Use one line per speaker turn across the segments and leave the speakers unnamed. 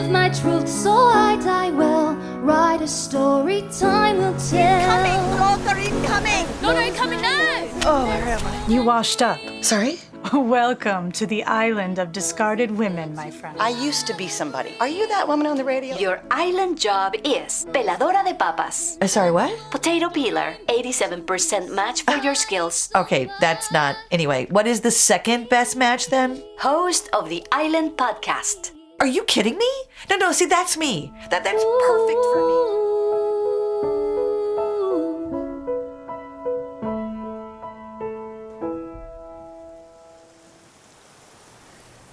live my truth, so I will write a story time will tell.
Coming, author incoming!
No, coming now!
Oh, where am I?
You washed up.
Sorry?
Welcome to the island of discarded women, my friend.
I used to be somebody. Are you that woman on the radio?
Your island job is peladora de papas.
Sorry, what?
Potato peeler, 87% match for your skills.
Okay, that's not... Anyway, what is the second best match then?
Host of the Island Podcast.
Are you kidding me? No, see, that's me. That's perfect for me.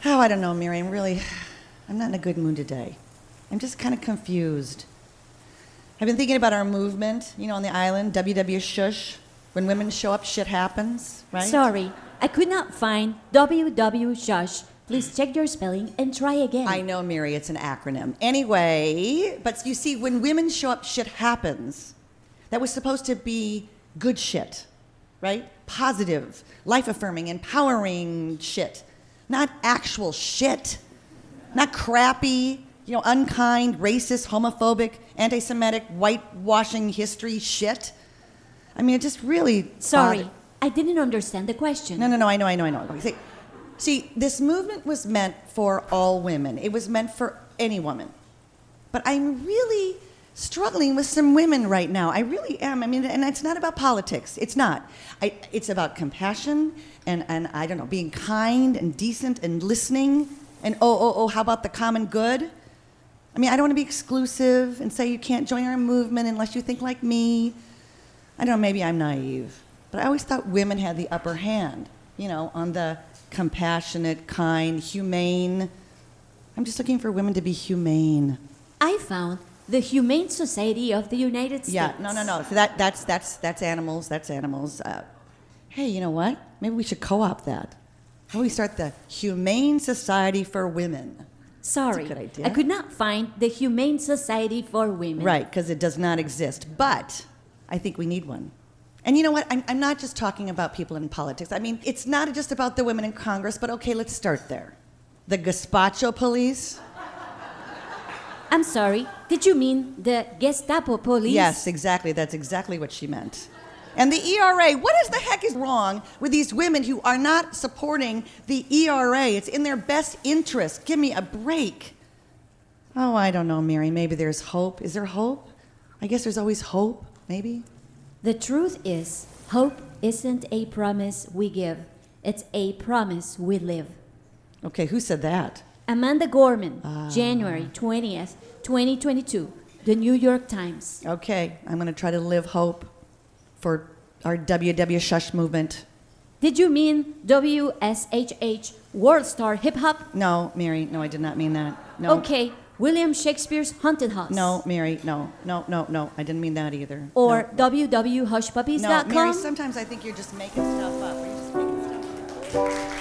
Oh, I don't know, Mary. I'm not in a good mood today. I'm just kind of confused. I've been thinking about our movement, on the island, WW Shush. When women show up, shit happens, right?
Sorry, I could not find WW Shush. Please check your spelling and try again.
I know, Mary, it's an acronym. Anyway, but you see, when women show up, shit happens. That was supposed to be good shit, right? Positive, life-affirming, empowering shit. Not actual shit. Not crappy, unkind, racist, homophobic, anti-Semitic, whitewashing history shit. I mean, it just really...
Sorry, I didn't understand the question.
No, I know. Okay, see, this movement was meant for all women. It was meant for any woman. But I'm really struggling with some women right now. I really am. I mean, and it's not about politics. It's not. It's about compassion and I don't know, being kind and decent and listening. And how about the common good? I mean, I don't want to be exclusive and say you can't join our movement unless you think like me. I don't know, maybe I'm naive. But I always thought women had the upper hand, on the compassionate, kind, humane. I'm just looking for women to be humane.
I found the Humane Society of the United States.
Yeah, no. So that's animals. That's animals. Hey, you know what? Maybe we should co-opt that. How about we start the Humane Society for Women?
Sorry,
that's a good idea.
I could not find the Humane Society for Women.
Right, because it does not exist. But I think we need one. And you know what? I'm not just talking about people in politics. I mean, it's not just about the women in Congress, but okay, let's start there. The Gazpacho police.
I'm sorry, did you mean the Gestapo police?
Yes, exactly. That's exactly what she meant. And the ERA, what the heck is wrong with these women who are not supporting the ERA? It's in their best interest. Give me a break. Oh, I don't know, Mary. Maybe there's hope. Is there hope? I guess there's always hope, maybe.
The truth is, hope isn't a promise we give. It's a promise we live.
Okay, who said that?
Amanda Gorman, January 20th, 2022, The New York Times.
Okay, I'm going to try to live hope for our WW Shush movement.
Did you mean WSHH, World Star Hip Hop?
No, Mary, no, I did not mean that. No.
Okay, William Shakespeare's Haunted House.
No, Mary, no, I didn't mean that either.
Or
no.
www.hushpuppies.com?
No, Mary, sometimes I think you're just making stuff up. You're just making stuff up.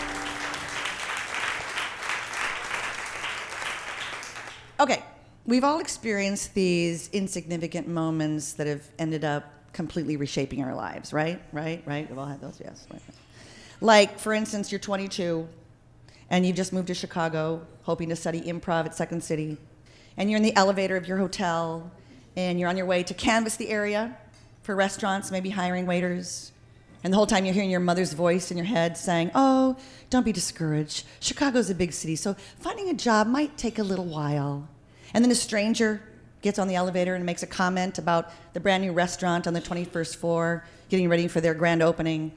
Okay, we've all experienced these insignificant moments that have ended up completely reshaping our lives, right? We've all had those, yes. Right. Like, for instance, you're 22, and you've just moved to Chicago, hoping to study improv at Second City, and you're in the elevator of your hotel, and you're on your way to canvass the area for restaurants, maybe hiring waiters, and the whole time you're hearing your mother's voice in your head saying, oh, don't be discouraged. Chicago's a big city, so finding a job might take a little while. And then a stranger gets on the elevator and makes a comment about the brand new restaurant on the 21st floor, getting ready for their grand opening.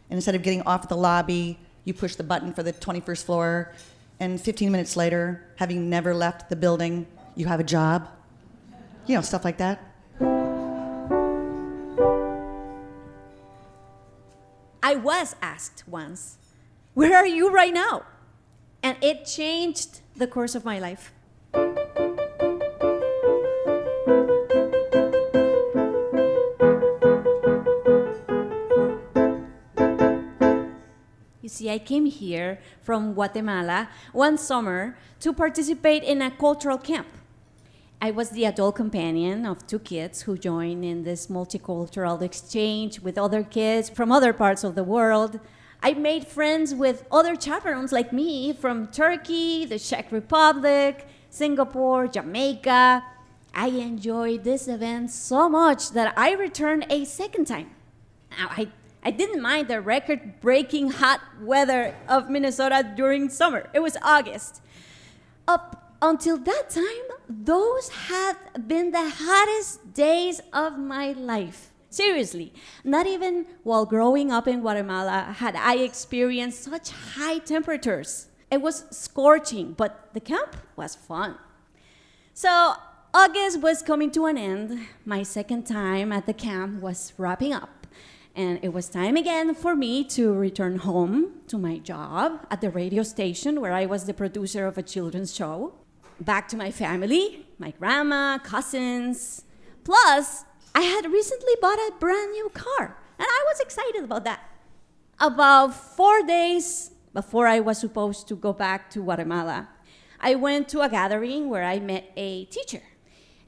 And instead of getting off at the lobby, you push the button for the 21st floor, and 15 minutes later, having never left the building, you have a job. Stuff like that.
I was asked once, where are you right now? And it changed the course of my life. You see, I came here from Guatemala one summer to participate in a cultural camp. I was the adult companion of two kids who joined in this multicultural exchange with other kids from other parts of the world. I made friends with other chaperones like me from Turkey, the Czech Republic, Singapore, Jamaica. I enjoyed this event so much that I returned a second time. Now, I didn't mind the record-breaking hot weather of Minnesota during summer. It was August. Up until that time, those had been the hottest days of my life. Seriously, not even while growing up in Guatemala had I experienced such high temperatures. It was scorching, but the camp was fun. So August was coming to an end. My second time at the camp was wrapping up. And it was time again for me to return home to my job at the radio station where I was the producer of a children's show. Back to my family, my grandma, cousins. Plus, I had recently bought a brand new car, and I was excited about that. About 4 days before I was supposed to go back to Guatemala, I went to a gathering where I met a teacher.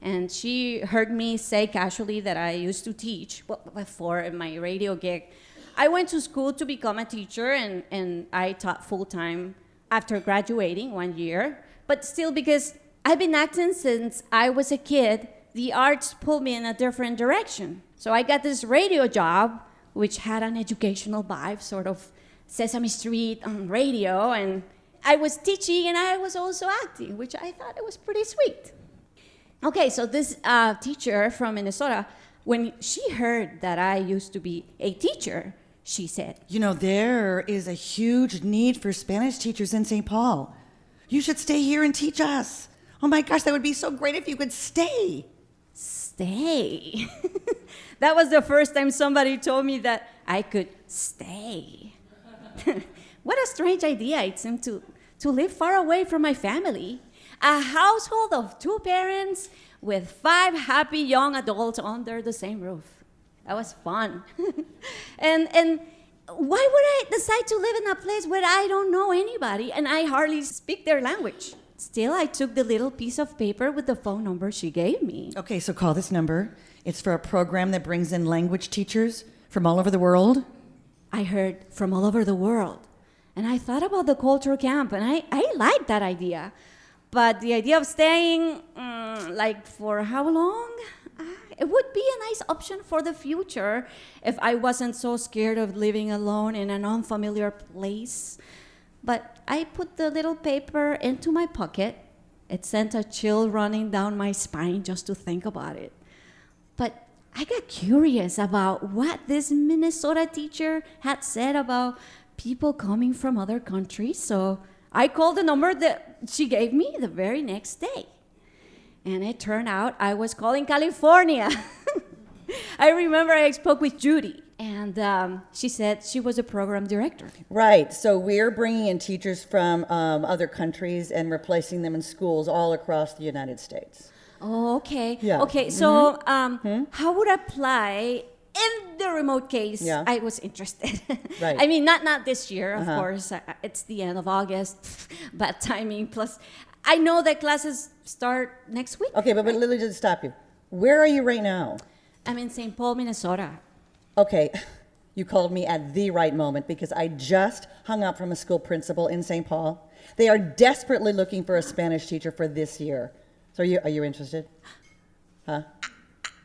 And she heard me say casually that I used to teach before my radio gig. I went to school to become a teacher, and I taught full-time after graduating 1 year. But still, because I've been acting since I was a kid, the arts pulled me in a different direction. So I got this radio job, which had an educational vibe, sort of Sesame Street on radio, and I was teaching and I was also acting, which I thought it was pretty sweet. Okay, so this teacher from Minnesota, when she heard that I used to be a teacher, she said,
You know, there is a huge need for Spanish teachers in St. Paul. You should stay here and teach us. Oh my gosh, that would be so great if you could stay.
Stay? That was the first time somebody told me that I could stay. What a strange idea it seemed to live far away from my family. A household of 2 parents with 5 happy young adults under the same roof. That was fun. And why would I decide to live in a place where I don't know anybody and I hardly speak their language? Still, I took the little piece of paper with the phone number she gave me.
Okay, so call this number. It's for a program that brings in language teachers from all over the world.
I heard from all over the world. And I thought about the cultural camp, and I liked that idea. But the idea of staying, like for how long? It would be a nice option for the future if I wasn't so scared of living alone in an unfamiliar place. But I put the little paper into my pocket. It sent a chill running down my spine just to think about it. But I got curious about what this Minnesota teacher had said about people coming from other countries, so I called the number that she gave me the very next day. And it turned out I was calling California. I remember I spoke with Judy, and she said she was a program director.
Right, so we're bringing in teachers from other countries and replacing them in schools all across the United States.
Oh, okay.
Yeah.
Okay, so how would I apply in the remote case I was interested?
Right.
I mean, not this year, of course. It's the end of August. Bad timing. Plus, I know that classes start next week.
Okay, but let me just stop you. Where are you right now?
I'm in St. Paul, Minnesota.
Okay, you called me at the right moment because I just hung up from a school principal in St. Paul. They are desperately looking for a Spanish teacher for this year. So are you interested? Huh?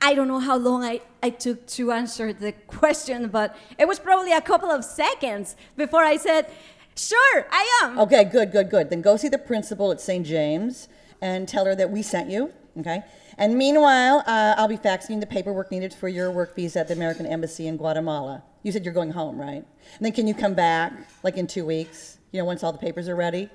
I don't know how long I took to answer the question, but it was probably a couple of seconds before I said, sure, I am.
Okay, good. Then go see the principal at St. James and tell her that we sent you, okay? And meanwhile, I'll be faxing you the paperwork needed for your work visa at the American Embassy in Guatemala. You said you're going home, right? And then can you come back, like in 2 weeks, once all the papers are ready?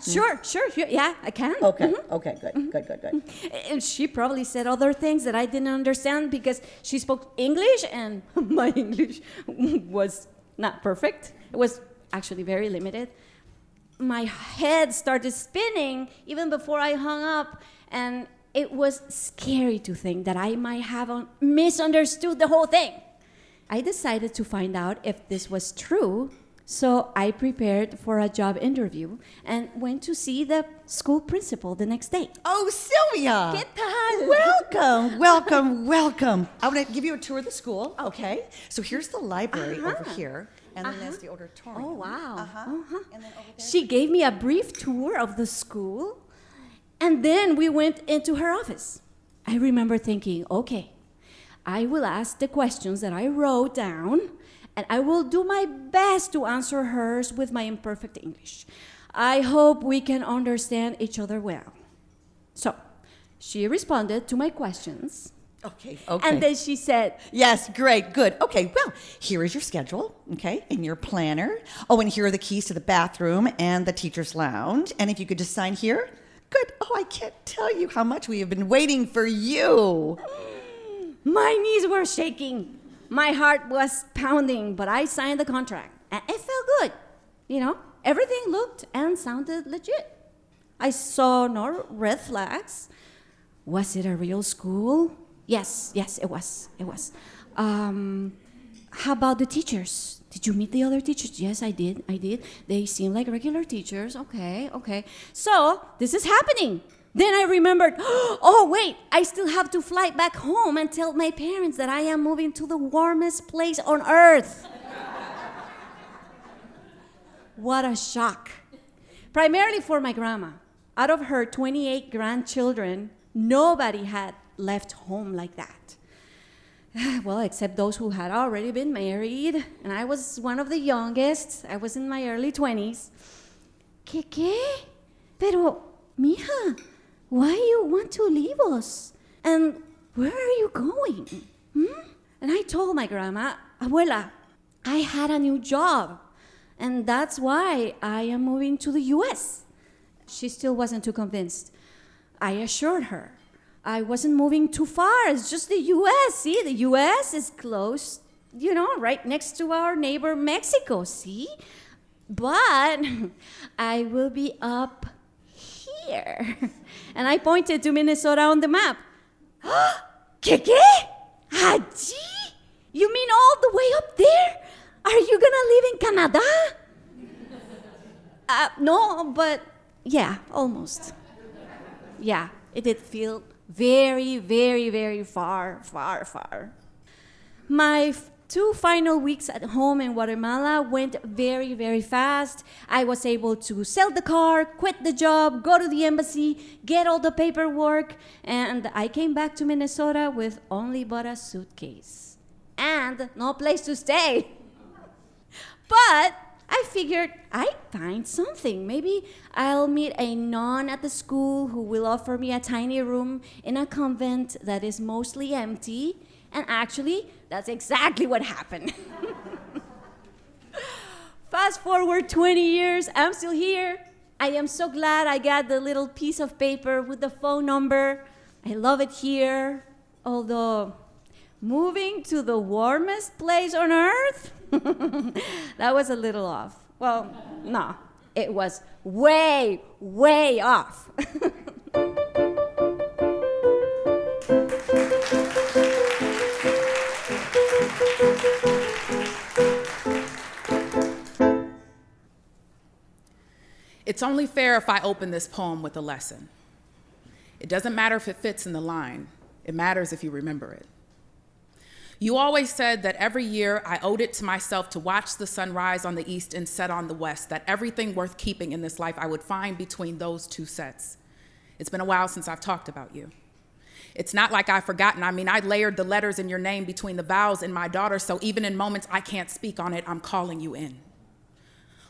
Sure. Yeah, I can.
Okay, okay, good.
And she probably said other things that I didn't understand because she spoke English and my English was not perfect. It was actually very limited. My head started spinning even before I hung up, and it was scary to think that I might have misunderstood the whole thing. I decided to find out if this was true. So I prepared for a job interview and went to see the school principal the next day.
Oh, Silvia!
¿Qué tal?
Welcome. I'm going to give you a tour of the school, okay? So here's the library over here, and then there's the auditorium.
Oh, wow.
And then over there.
She gave me a brief tour of the school, And then we went into her office. I remember thinking, okay, I will ask the questions that I wrote down, and I will do my best to answer hers with my imperfect English. I hope we can understand each other well. So, she responded to my questions.
Okay.
And then she said,
Yes, great, good. Okay, well, here is your schedule, okay, and your planner. Oh, and here are the keys to the bathroom and the teacher's lounge. And if you could just sign here, good. Oh, I can't tell you how much we have been waiting for you.
my knees were shaking. My heart was pounding, but I signed the contract. And it felt good. You know, everything looked and sounded legit. I saw no red flags. Was it a real school? Yes, it was. How about the teachers? Did you meet the other teachers? Yes, I did. They seem like regular teachers. Okay. So, this is happening. Then I remembered, oh, wait, I still have to fly back home and tell my parents that I am moving to the warmest place on earth. What a shock. Primarily for my grandma. Out of her 28 grandchildren, nobody had left home like that. Well, except those who had already been married, and I was one of the youngest. I was in my early 20s. ¿Qué? Pero, mija, why you want to leave us? And where are you going? And I told my grandma, Abuela, I had a new job, and that's why I am moving to the U.S. She still wasn't too convinced. I assured her I wasn't moving too far. It's just the U.S. See, the U.S. is close, right next to our neighbor Mexico, see? But I will be up here. And I pointed to Minnesota on the map. ¿Qué? Allí? You mean all the way up there? Are you gonna live in Canada? No, but yeah, almost. Yeah, it did feel very, very, very far. My 2 final weeks at home in Guatemala went very, very fast. I was able to sell the car, quit the job, go to the embassy, get all the paperwork, and I came back to Minnesota with only but a suitcase and no place to stay. But I figured I'd find something. Maybe I'll meet a nun at the school who will offer me a tiny room in a convent that is mostly empty. And actually, that's exactly what happened. Fast forward 20 years, I'm still here. I am so glad I got the little piece of paper with the phone number. I love it here. Although, moving to the warmest place on earth? That was a little off. Well, no, it was way, way off.
It's only fair if I open this poem with a lesson. It doesn't matter if it fits in the line. It matters if you remember it. You always said that every year I owed it to myself to watch the sun rise on the east and set on the west, that everything worth keeping in this life I would find between those two sets. It's been a while since I've talked about you. It's not like I've forgotten. I layered the letters in your name between the vowels in my daughter, so even in moments I can't speak on it, I'm calling you in.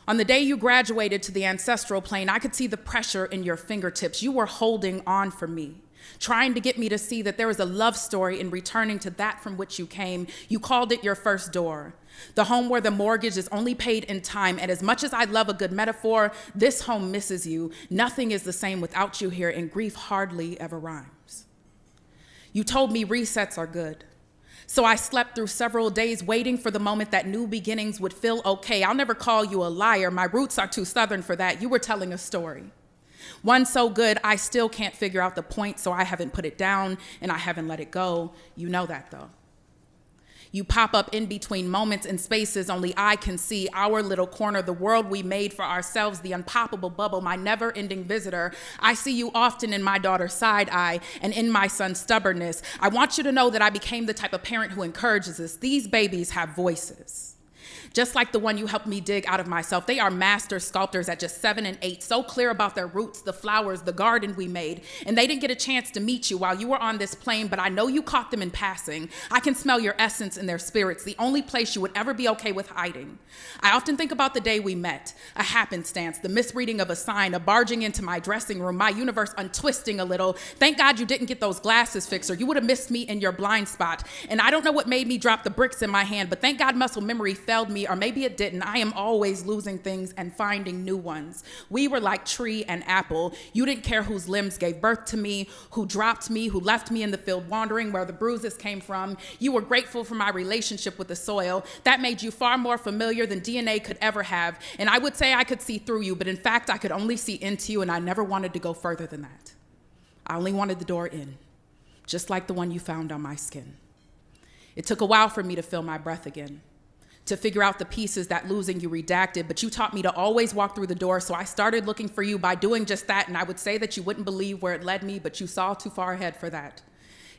On the day you graduated to the ancestral plane, I could see the pressure in your fingertips. You were holding on for me, trying to get me to see that there was a love story in returning to that from which you came. You called it your first door, the home where the mortgage is only paid in time. And as much as I love a good metaphor, this home misses you. Nothing is the same without you here, and grief hardly ever rhymes. You told me resets are good. So I slept through several days waiting for the moment that new beginnings would feel okay. I'll never call you a liar. My roots are too Southern for that. You were telling a story. One so good, I still can't figure out the point, so I haven't put it down and I haven't let it go. You know that, though. You pop up in between moments and spaces only I can see, our little corner, the world we made for ourselves, the unpoppable bubble, my never-ending visitor. I see you often in my daughter's side eye and in my son's stubbornness. I want you to know that I became the type of parent who encourages us. These babies have voices. just like the one you helped me dig out of myself. They are master sculptors at just 7 and 8, so clear about their roots, the flowers, the garden we made. And they didn't get a chance to meet you while you were on this plane, but I know you caught them in passing. I can smell your essence in their spirits, the only place you would ever be okay with hiding. I often think about the day we met, a happenstance, the misreading of a sign, a barging into my dressing room, my universe untwisting a little. Thank God you didn't get those glasses fixed, or you would have missed me in your blind spot. And I don't know what made me drop the bricks in my hand, but thank God muscle memory failed me, or maybe it didn't. I am always losing things and finding new ones. We were like tree and apple. You didn't care whose limbs gave birth to me, who dropped me, who left me in the field wandering where the bruises came from. You were grateful for my relationship with the soil. That made you far more familiar than DNA could ever have. And I would say I could see through you, but in fact, I could only see into you, and I never wanted to go further than that. I only wanted the door in, just like the one you found on my skin. It took a while for me to feel my breath again, to figure out the pieces that losing you redacted, but you taught me to always walk through the door, so I started looking for you by doing just that, and I would say that you wouldn't believe where it led me, but you saw too far ahead for that.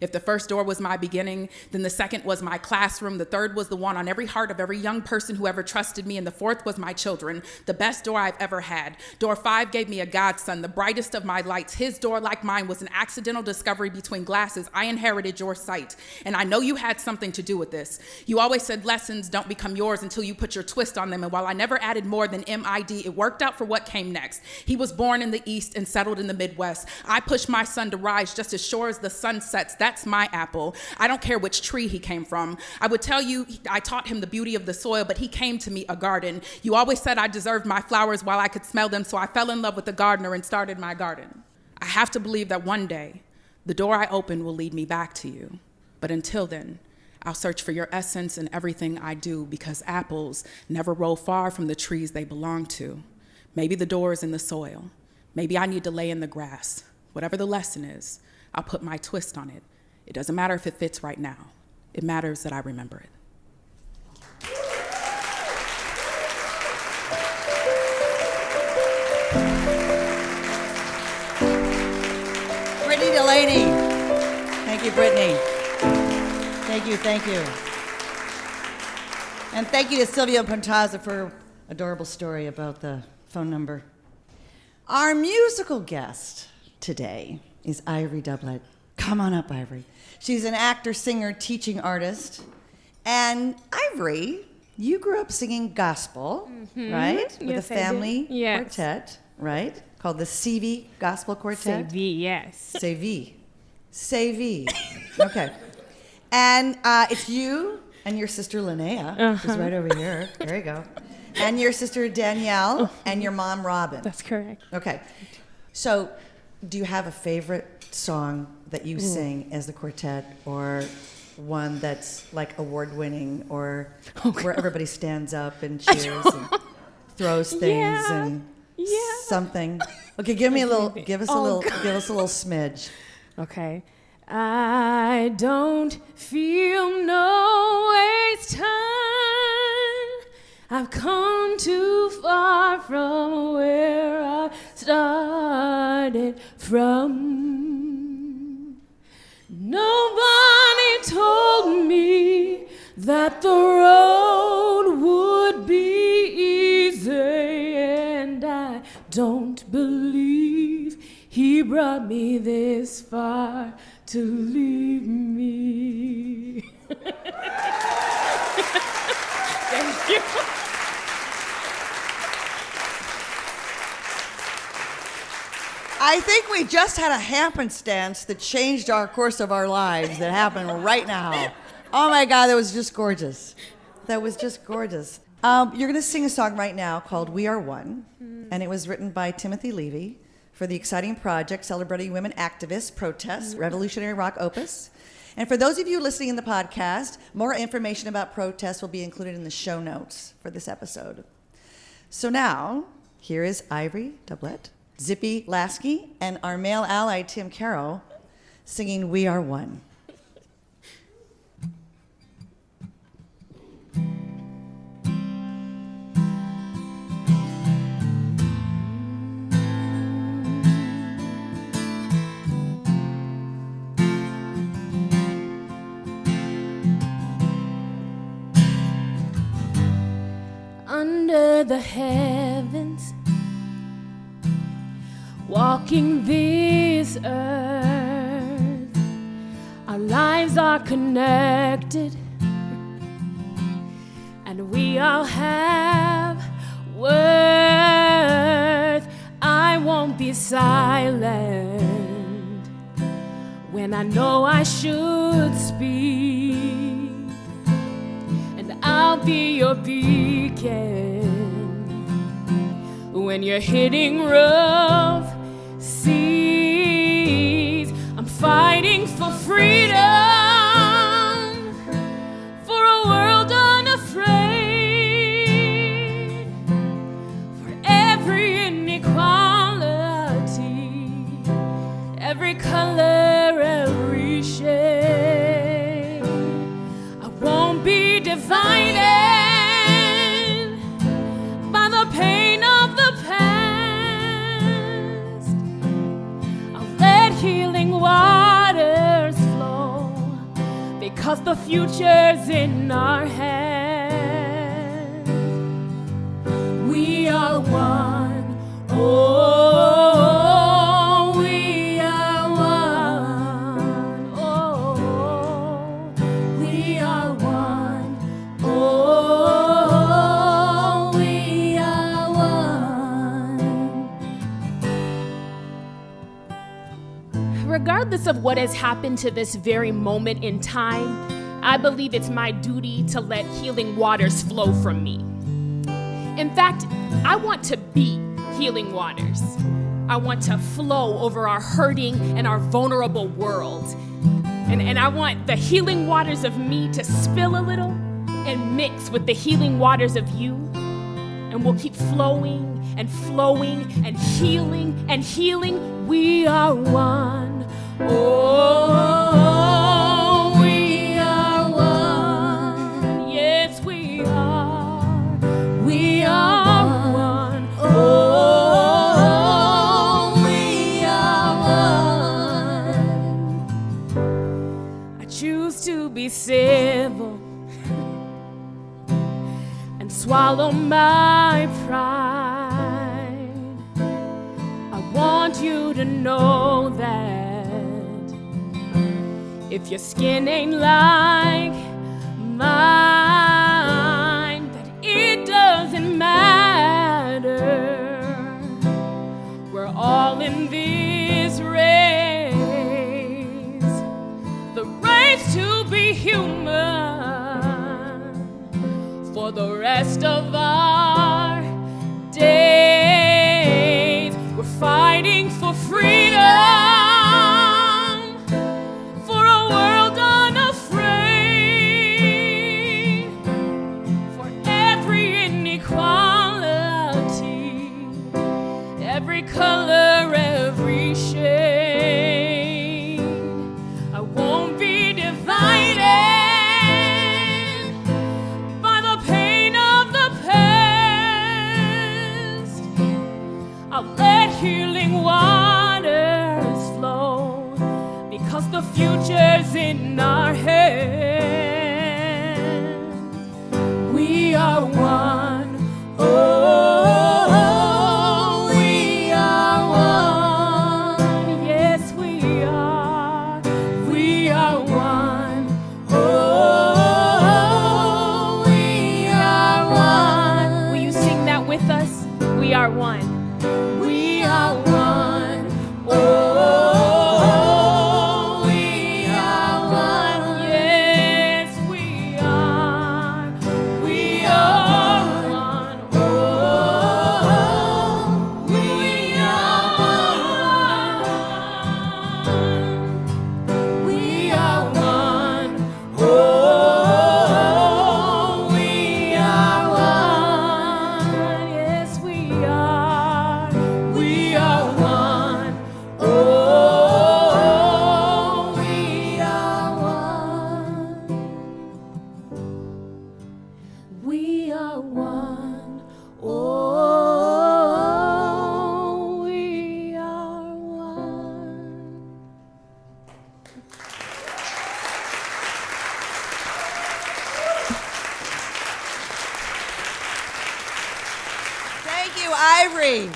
If the first door was my beginning, then the second was my classroom, the third was the one on every heart of every young person who ever trusted me, and the fourth was my children, the best door I've ever had. Door 5 gave me a godson, the brightest of my lights. His door, like mine, was an accidental discovery between glasses. I inherited your sight, and I know you had something to do with this. You always said lessons don't become yours until you put your twist on them, and while I never added more than MID, it worked out for what came next. He was born in the East and settled in the Midwest. I pushed my son to rise just as sure as the sun sets. That's my apple. I don't care which tree he came from. I would tell you I taught him the beauty of the soil, but he came to me a garden. You always said I deserved my flowers while I could smell them, so I fell in love with the gardener and started my garden. I have to believe that one day, the door I open will lead me back to you. But until then, I'll search for your essence in everything I do, because apples never roll far from the trees they belong to. Maybe the door is in the soil. Maybe I need to lay in the grass. Whatever the lesson is, I'll put my twist on it. It doesn't matter if it fits right now. It matters that I remember it.
Brittany Delaney. Thank you, Brittany. Thank you, thank you. And thank you to Silvia Pontaza for adorable story about the phone number. Our musical guest today is Ivory Doublette. Come on up, Ivory. She's an actor, singer, teaching artist. And Ivory, you grew up singing gospel, right? With
Yes,
a
I did.
family
Yes.
quartet, right? Called the CV Gospel Quartet.
CV, yes.
CV. CV. Okay. And it's you and your sister Linnea, who's right over here. There you go. And your sister Danielle and your mom Robin.
That's correct.
Okay. So, do you have a favorite song that you sing as the quartet, or one that's like award-winning, or where everybody stands up and cheers and throws things and something? Okay, give us a little smidge.
Okay. I don't feel no waste time. I've come too far from where I started from. Nobody told me that the road would be easy, and I don't believe he brought me this far to leave me. Thank you.
I think we just had a happenstance that changed our course of our lives that happened right now. Oh my God, that was just gorgeous. That was just gorgeous. You're going to sing a song right now called We Are One, and it was written by Timothy Levy for the exciting project celebrating women activists, protests, revolutionary rock opus. And for those of you listening in the podcast, more information about protests will be included in the show notes for this episode. So now, here is Ivory Doublette, Zippy Laske, and our male ally, Tim Carrow, singing We Are One.
the heavens, walking this earth. Our lives are connected, and we all have worth. I won't be silent when I know I should speak, and I'll be your beacon when you're hitting rough seas. I'm fighting for freedom, for a world unafraid, for every inequality, every color, every shade. I won't be divided by the pain of the past. I'll let healing waters flow, because the future's in our hands. We are one. Oh, we are one. Oh, we are one. Oh, we are one. Regardless of what has happened to this very moment in time, I believe it's my duty to let healing waters flow from me. In fact, I want to be healing waters. I want to flow over our hurting and our vulnerable world. And I want the healing waters of me to spill a little and mix with the healing waters of you. And we'll keep flowing and flowing and healing and healing. We are one. Oh, we are one. Yes, we are. We are one. Oh, we are one. I choose to be civil and swallow my pride. I want you to know that if your skin ain't like mine, that it doesn't matter. We're all in this race, the race to be human for the rest of our days. We're fighting for freedom, for a world unafraid, for every inequality, every color, every shade. I won't be divided by the pain of the past. I'll let healing waters flow, because the future's in our hands. We are one. Oh, we are one. Yes, we are. We are one. Oh, we are one. Will you sing that with us? We are one. We are one. Oh, we are one. Yeah.
Ivory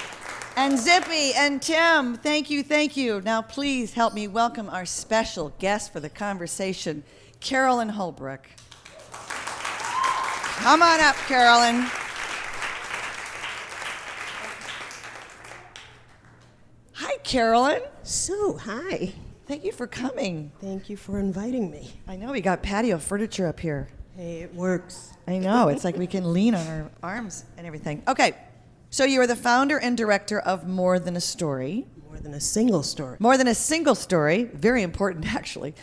and Zippy and Tim, thank you, thank you. Now please help me welcome our special guest for the conversation, Carolyn Holbrook. Come on up, Carolyn. Hi, Carolyn.
So, hi.
Thank you for coming.
Thank you for inviting me.
I know we got patio furniture up here.
Hey, it works.
I know, it's like we can lean on our arms and everything. Okay, so you are the founder and director of More Than a Story.
More than a single story.
More Than a Single Story, very important actually.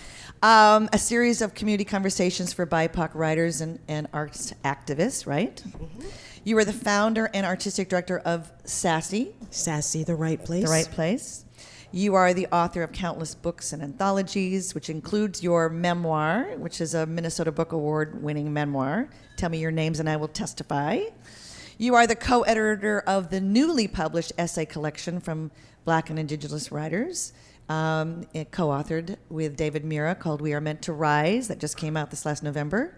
A series of community conversations for BIPOC writers and arts activists, right? Mm-hmm. You are the founder and artistic director of Sassy.
Sassy, the right place.
The Right Place. You are the author of countless books and anthologies, which includes your memoir, which is a Minnesota Book Award-winning memoir. Tell me your names and I will testify. You are the co-editor of the newly published essay collection from Black and Indigenous writers, co-authored with David Mura, called We Are Meant to Rise, that just came out this last November.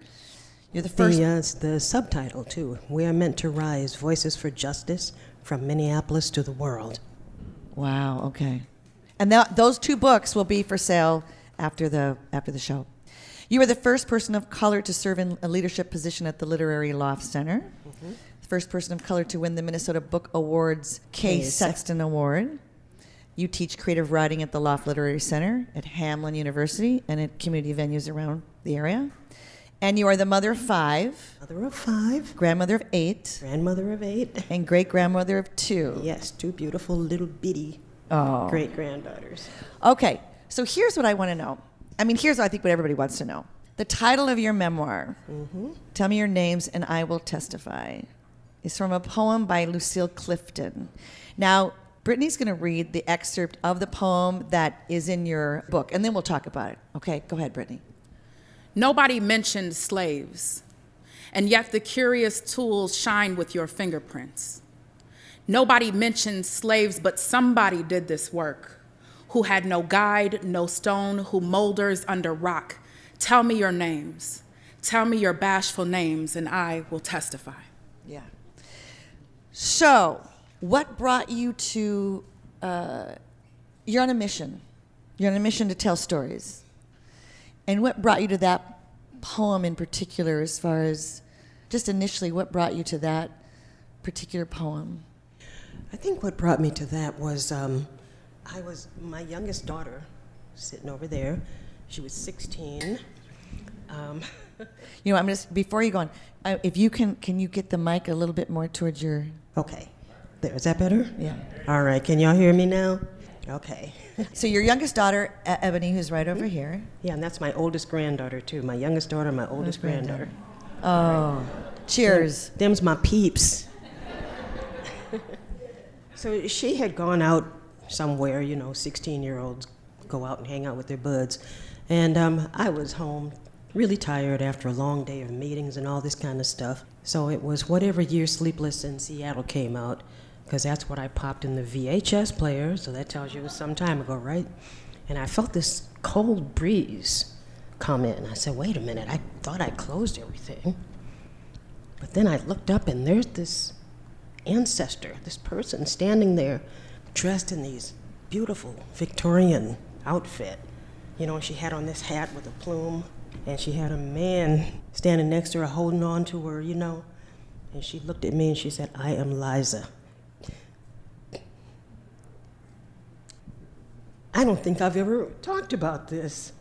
You're the first...
The subtitle, too. We Are Meant to Rise, Voices for Justice from Minneapolis to the World.
Wow, okay. And those two books will be for sale after the show. You were the first person of color to serve in a leadership position at the Literary Loft Center. Mm-hmm. The first person of color to win the Minnesota Book Awards K. Sexton Award. You teach creative writing at the Loft Literary Center, at Hamlin University, and at community venues around the area. And you are the mother of 5.
Mother of 5.
Grandmother of 8.
Grandmother of 8.
And great-grandmother of 2.
Yes, 2 beautiful little bitty great-granddaughters.
Okay, so here's what I want to know. I mean, here's I think what everybody wants to know. The title of your memoir, Tell Me Your Names and I Will Testify, is from a poem by Lucille Clifton. Now, Brittany's going to read the excerpt of the poem that is in your book, and then we'll talk about it. Okay, go ahead, Brittany.
Nobody mentioned slaves, and yet the curious tools shine with your fingerprints. Nobody mentioned slaves, but somebody did this work, who had no guide, no stone, who moulders under rock. Tell me your names. Tell me your bashful names, and I will testify.
Yeah. So, what brought you to, you're on a mission. You're on a mission to tell stories. And what brought you to that poem in particular, as far as, just initially, what brought you to that particular poem?
I think what brought me to that was my youngest daughter sitting over there. She was 16.
You know, I'm just, before you go on, if you can you get the mic a little bit more towards your...
Okay. There, is that better?
Yeah.
All right, can y'all hear me now? Okay.
So your youngest daughter, Ebony, who's right over here.
Yeah, and that's my oldest granddaughter, too. My youngest daughter, my oldest granddaughter.
Oh, cheers.
Them's my peeps. So she had gone out somewhere, 16-year-olds go out and hang out with their buds. And I was home really tired after a long day of meetings and all this kind of stuff. So it was whatever year Sleepless in Seattle came out, because that's what I popped in the VHS player, so that tells you it was some time ago, right? And I felt this cold breeze come in. I said, wait a minute, I thought I closed everything. But then I looked up and there's this ancestor, this person standing there dressed in these beautiful Victorian outfit. She had on this hat with a plume, and she had a man standing next to her holding on to her, and she looked at me and she said, I am Liza. I don't think I've ever talked about this.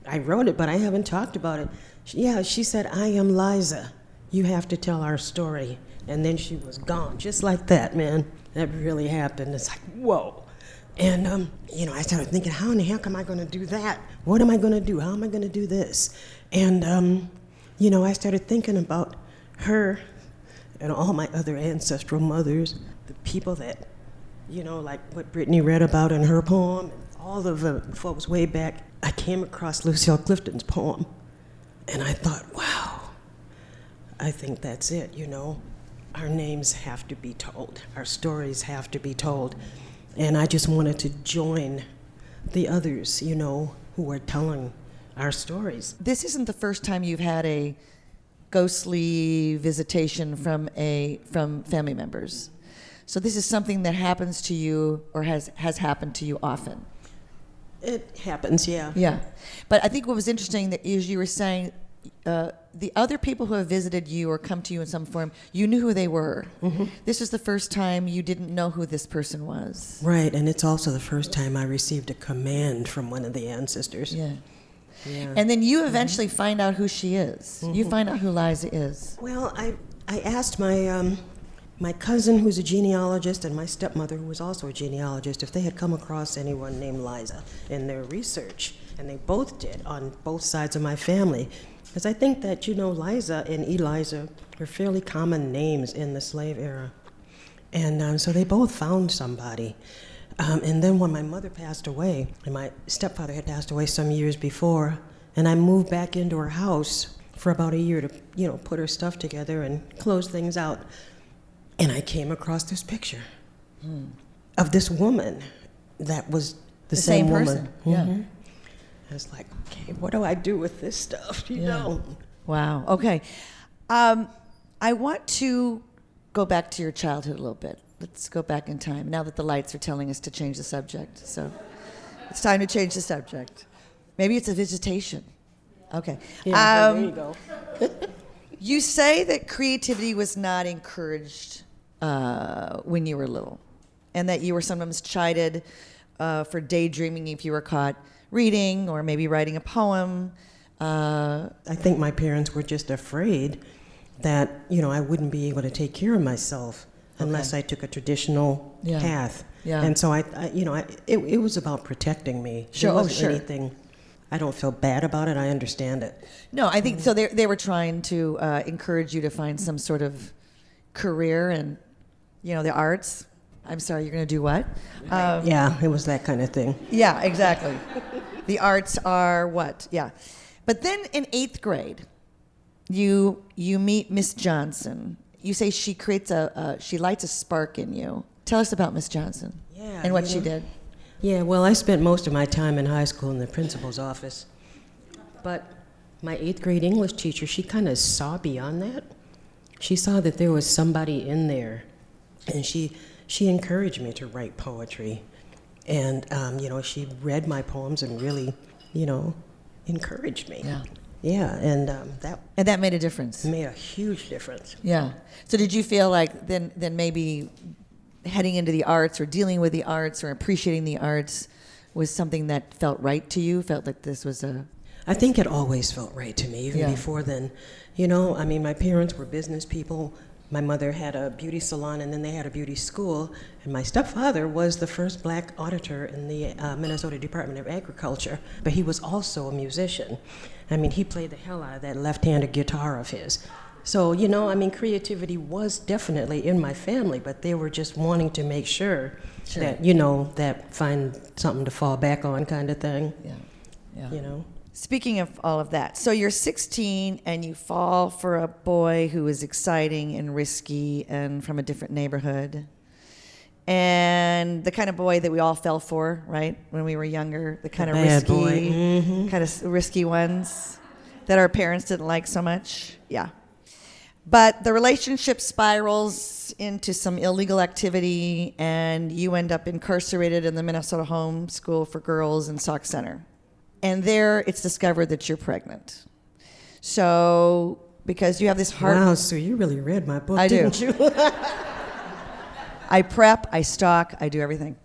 I wrote it, but I haven't talked about it. She said, I am Liza. You have to tell our story. And then she was gone, just like that, man. That really happened. It's like, whoa. And, I started thinking, how in the heck am I going to do that? What am I going to do? How am I going to do this? And, I started thinking about her and all my other ancestral mothers, the people that, like what Brittany read about in her poem, and all of the folks way back. I came across Lucille Clifton's poem, and I thought, wow, I think that's it, Our names have to be told. Our stories have to be told. And I just wanted to join the others, who are telling our stories.
This isn't the first time you've had a ghostly visitation from family members. So this is something that happens to you or has happened to you often.
It happens, yeah.
Yeah. But I think what was interesting that is you were saying the other people who have visited you or come to you in some form, you knew who they were.
Mm-hmm.
This is the first time you didn't know who this person was.
Right, and it's also the first time I received a command from one of the ancestors.
Yeah.
Yeah.
And then you eventually find out who she is. You find out who Liza is.
Well, I asked my cousin, who's a genealogist, and my stepmother, who was also a genealogist, if they had come across anyone named Liza in their research, and they both did on both sides of my family. Because I think that, Liza and Eliza were fairly common names in the slave era. And so they both found somebody. And then when my mother passed away, and my stepfather had passed away some years before, and I moved back into her house for about a year to, put her stuff together and close things out. And I came across this picture of this woman that was the same woman.
person. Yeah.
I was like, okay, what do I do with this stuff? You know?
Wow. Okay. I want to go back to your childhood a little bit. Let's go back in time now that the lights are telling us to change the subject. So it's time to change the subject. Maybe it's a visitation. Okay.
Yeah, there you go.
You say that creativity was not encouraged when you were little, and that you were sometimes chided for daydreaming if you were caught reading or maybe writing a poem.
I think my parents were just afraid that, I wouldn't be able to take care of myself unless I took a traditional path.
Yeah.
And so it was about protecting me.
Sure.
It wasn't
Sure.
anything. I don't feel bad about it. I understand it.
No, I think so. They were trying to encourage you to find some sort of career in, the arts. I'm sorry, you're going to do what?
Yeah, it was that kind of thing.
Yeah, exactly. The arts are what? Yeah. But then in 8th grade, you meet Miss Johnson. You say she creates she lights a spark in you. Tell us about Miss Johnson.
Yeah,
and what she did.
Yeah, well, I spent most of my time in high school in the principal's office. But my 8th grade English teacher, she kind of saw beyond that. She saw that there was somebody in there, and she encouraged me to write poetry. And, she read my poems and really, encouraged me.
Yeah.
Yeah, and
that made a difference.
made a huge difference.
Yeah. So did you feel like then maybe heading into the arts or dealing with the arts or appreciating the arts was something that felt right to you? Felt like this was
I think it always felt right to me, even
Yeah.
before then. My parents were business people. My mother had a beauty salon, and then they had a beauty school. And my stepfather was the first black auditor in the Minnesota Department of Agriculture, but he was also a musician. He played the hell out of that left-handed guitar of his. So, creativity was definitely in my family, but they were just wanting to make sure that, that find something to fall back on kind of thing.
Yeah. Speaking of all of that, so you're 16 and you fall for a boy who is exciting and risky and from a different neighborhood. And the kind of boy that we all fell for, right, when we were younger, the kind of
Bad
risky,
boy.
kind of risky ones that our parents didn't like so much. Yeah. But the relationship spirals into some illegal activity, and you end up incarcerated in the Minnesota Home School for Girls in Sauk Center. And there it's discovered that you're pregnant. So, because you have this heart...
Wow, so you really read my book,
I do.
didn't you?
I prep, I stalk, I do everything.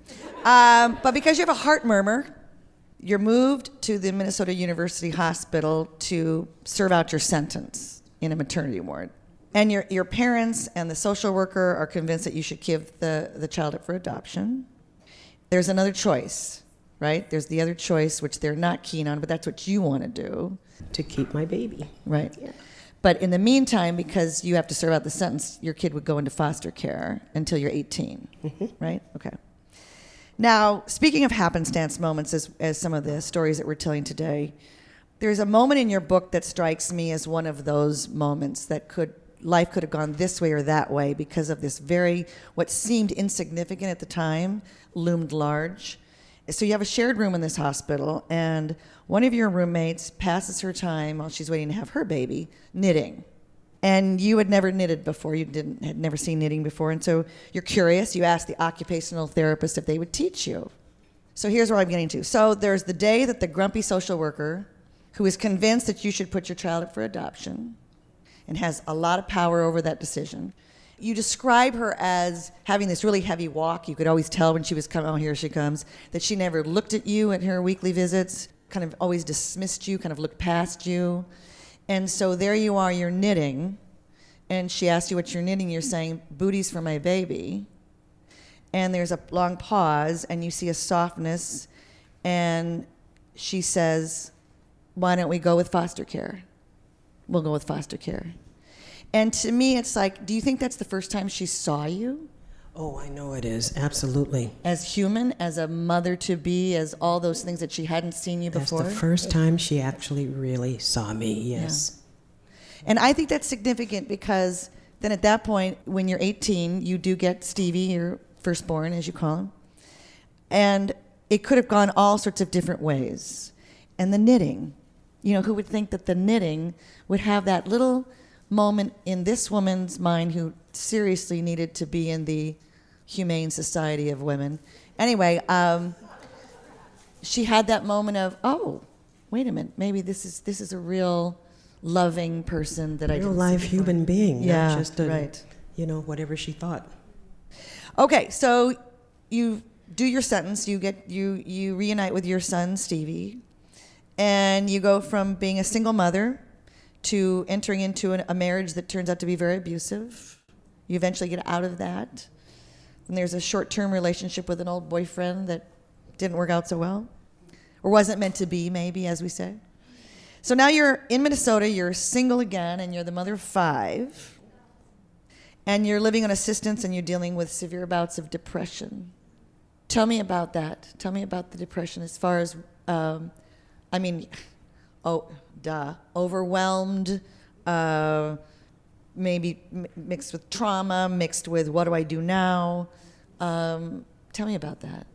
But because you have a heart murmur, you're moved to the Minnesota University Hospital to serve out your sentence in a maternity ward. And your parents and the social worker are convinced that you should give the child up for adoption. There's another choice, right? There's the other choice, which they're not keen on, but that's what you want to do.
To keep my baby.
Right.
Yeah.
But in the meantime, because you have to serve out the sentence, your kid would go into foster care until you're 18, right? Okay. Now, speaking of happenstance moments, as some of the stories that we're telling today, there's a moment in your book that strikes me as one of those moments that life could have gone this way or that way because of this what seemed insignificant at the time, loomed large. So you have a shared room in this hospital, and one of your roommates passes her time while she's waiting to have her baby knitting. And you had never knitted before. Had never seen knitting before. And so you're curious. You ask the occupational therapist if they would teach you. So here's where I'm getting to. So there's the day that the grumpy social worker, who is convinced that you should put your child up for adoption and has a lot of power over that decision. You describe her as having this really heavy walk. You could always tell when she was coming, oh, here she comes, that she never looked at you at her weekly visits, kind of always dismissed you, kind of looked past you. And so there you are, you're knitting, and she asks you what you're knitting. You're saying, booties for my baby. And there's a long pause, and you see a softness, and she says, why don't we go with foster care? We'll go with foster care. And to me, it's like, do you think that's the first time she saw you?
Oh, I know it is, absolutely.
As human, as a mother-to-be, as all those things that she hadn't seen you before?
That's the first time she actually really saw me, yes.
Yeah. And I think that's significant because then at that point, when you're 18, you do get Stevie, your firstborn, as you call him. And it could have gone all sorts of different ways. And the knitting, who would think that the knitting would have that little moment in this woman's mind who seriously needed to be in the Humane Society of Women. Anyway, she had that moment of, oh, wait a minute, maybe this is a real loving person that I didn't see
real life
before.
human being,
Yeah,
not just a,
right.
Whatever she thought.
Okay, so you do your sentence, you reunite with your son, Stevie, and you go from being a single mother to entering into a marriage that turns out to be very abusive. You eventually get out of that. And there's a short-term relationship with an old boyfriend that didn't work out so well, or wasn't meant to be, maybe, as we say. So now you're in Minnesota, you're single again, and you're the mother of 5. And you're living on assistance, and you're dealing with severe bouts of depression. Tell me about that. Tell me about the depression as far as, overwhelmed, maybe mixed with trauma, mixed with what do I do now? Tell me about that.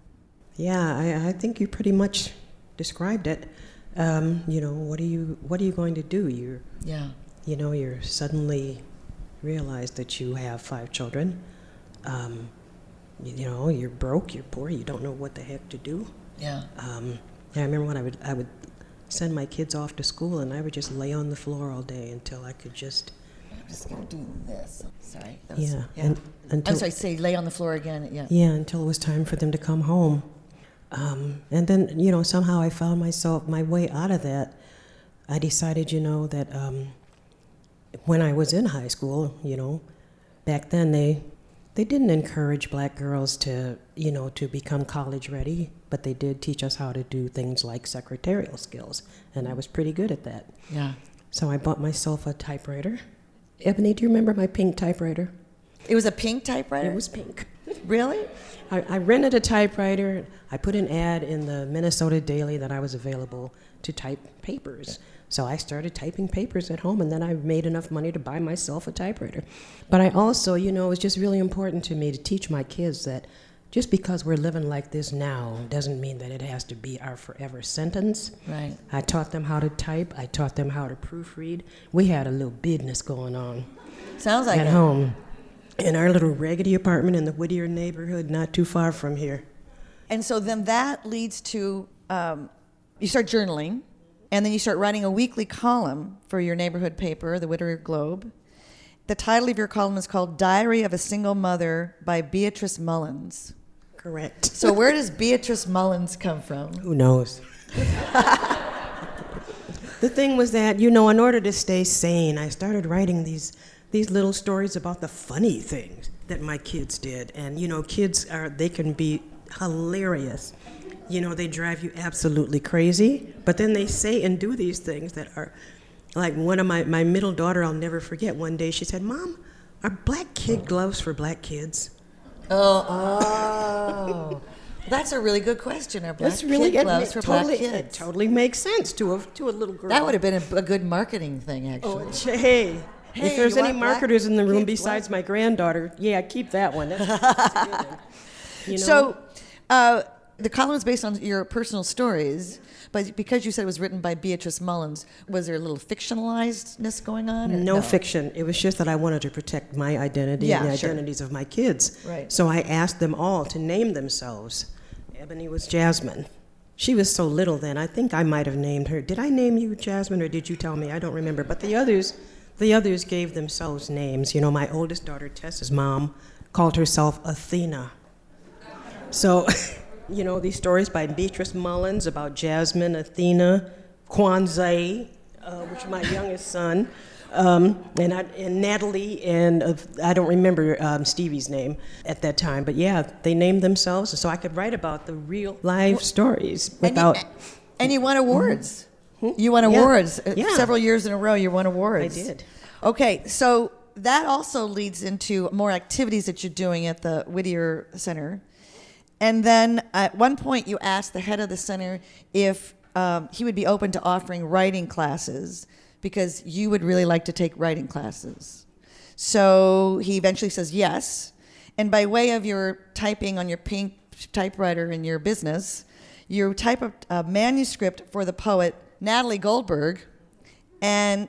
Yeah, I think you pretty much described it. What are you going to do? You're suddenly realize that you have 5 children. You're broke, you're poor, you don't know what the heck to do.
Yeah.
I remember when I would send my kids off to school, and I would just lay on the floor all day until I could just.
I'm just gonna do this. Sorry.
Yeah.
I'm sorry. Say lay on the floor again. Yeah.
Yeah, until it was time for them to come home, and then somehow I found my way out of that. I decided that when I was in high school, back then they didn't encourage black girls to become college ready, but they did teach us how to do things like secretarial skills, and I was pretty good at that.
Yeah.
So I bought myself a typewriter. Ebony, do you remember my pink typewriter?
It was a pink typewriter?
It was pink.
Really?
I rented a typewriter. I put an ad in the Minnesota Daily that I was available to type papers. So I started typing papers at home, and then I made enough money to buy myself a typewriter. But I also, it was just really important to me to teach my kids that just because we're living like this now doesn't mean that it has to be our forever sentence.
Right.
I taught them how to type. I taught them how to proofread. We had a little business going on.
Sounds like
at home. In our little raggedy apartment in the Whittier neighborhood, not too far from here.
And so then that leads to, you start journaling, and then you start writing a weekly column for your neighborhood paper, the Whittier Globe. The title of your column is called Diary of a Single Mother by Beatrice Mullins.
Correct.
So where does Beatrice Mullins come from?
Who knows? The thing was that, in order to stay sane, I started writing these little stories about the funny things that my kids did. And, kids they can be hilarious. They drive you absolutely crazy, but then they say and do these things that are, like one of my middle daughter, I'll never forget, one day she said, "Mom, are black kid gloves for black kids?"
Oh. That's a really good question. Are black kid gloves for black kids?
It totally makes sense to a little girl.
That would have been a good marketing thing, actually.
Hey, if there's
you
any
want black
marketers in the room
kid
besides
gloves?
my granddaughter, yeah, keep that one. That's
So, the column is based on your personal stories, but because you said it was written by Beatrice Mullins, was there a little fictionalizedness going on? Or
No fiction. It was just that I wanted to protect my identity and the identities of my kids.
Right.
So I asked them all to name themselves. Ebony was Jasmine. She was so little then. I think I might have named her. Did I name you Jasmine, or did you tell me? I don't remember. But the others gave themselves names. You know, my oldest daughter, Tessa's mom, called herself Athena. So, you know, these stories by Beatrice Mullins about Jasmine, Athena, Kwanzaa, which is my youngest son, and Natalie, and I don't remember Stevie's name at that time, but yeah, they named themselves, so I could write about the real live stories without.
And you won awards. Mm-hmm. You won awards several years in a row. You won awards.
I did.
Okay, so that also leads into more activities that you're doing at the Whittier Center. And then at one point you asked the head of the center if he would be open to offering writing classes because you would really like to take writing classes. So he eventually says yes. And by way of your typing on your pink typewriter in your business, you type a manuscript for the poet Natalie Goldberg, and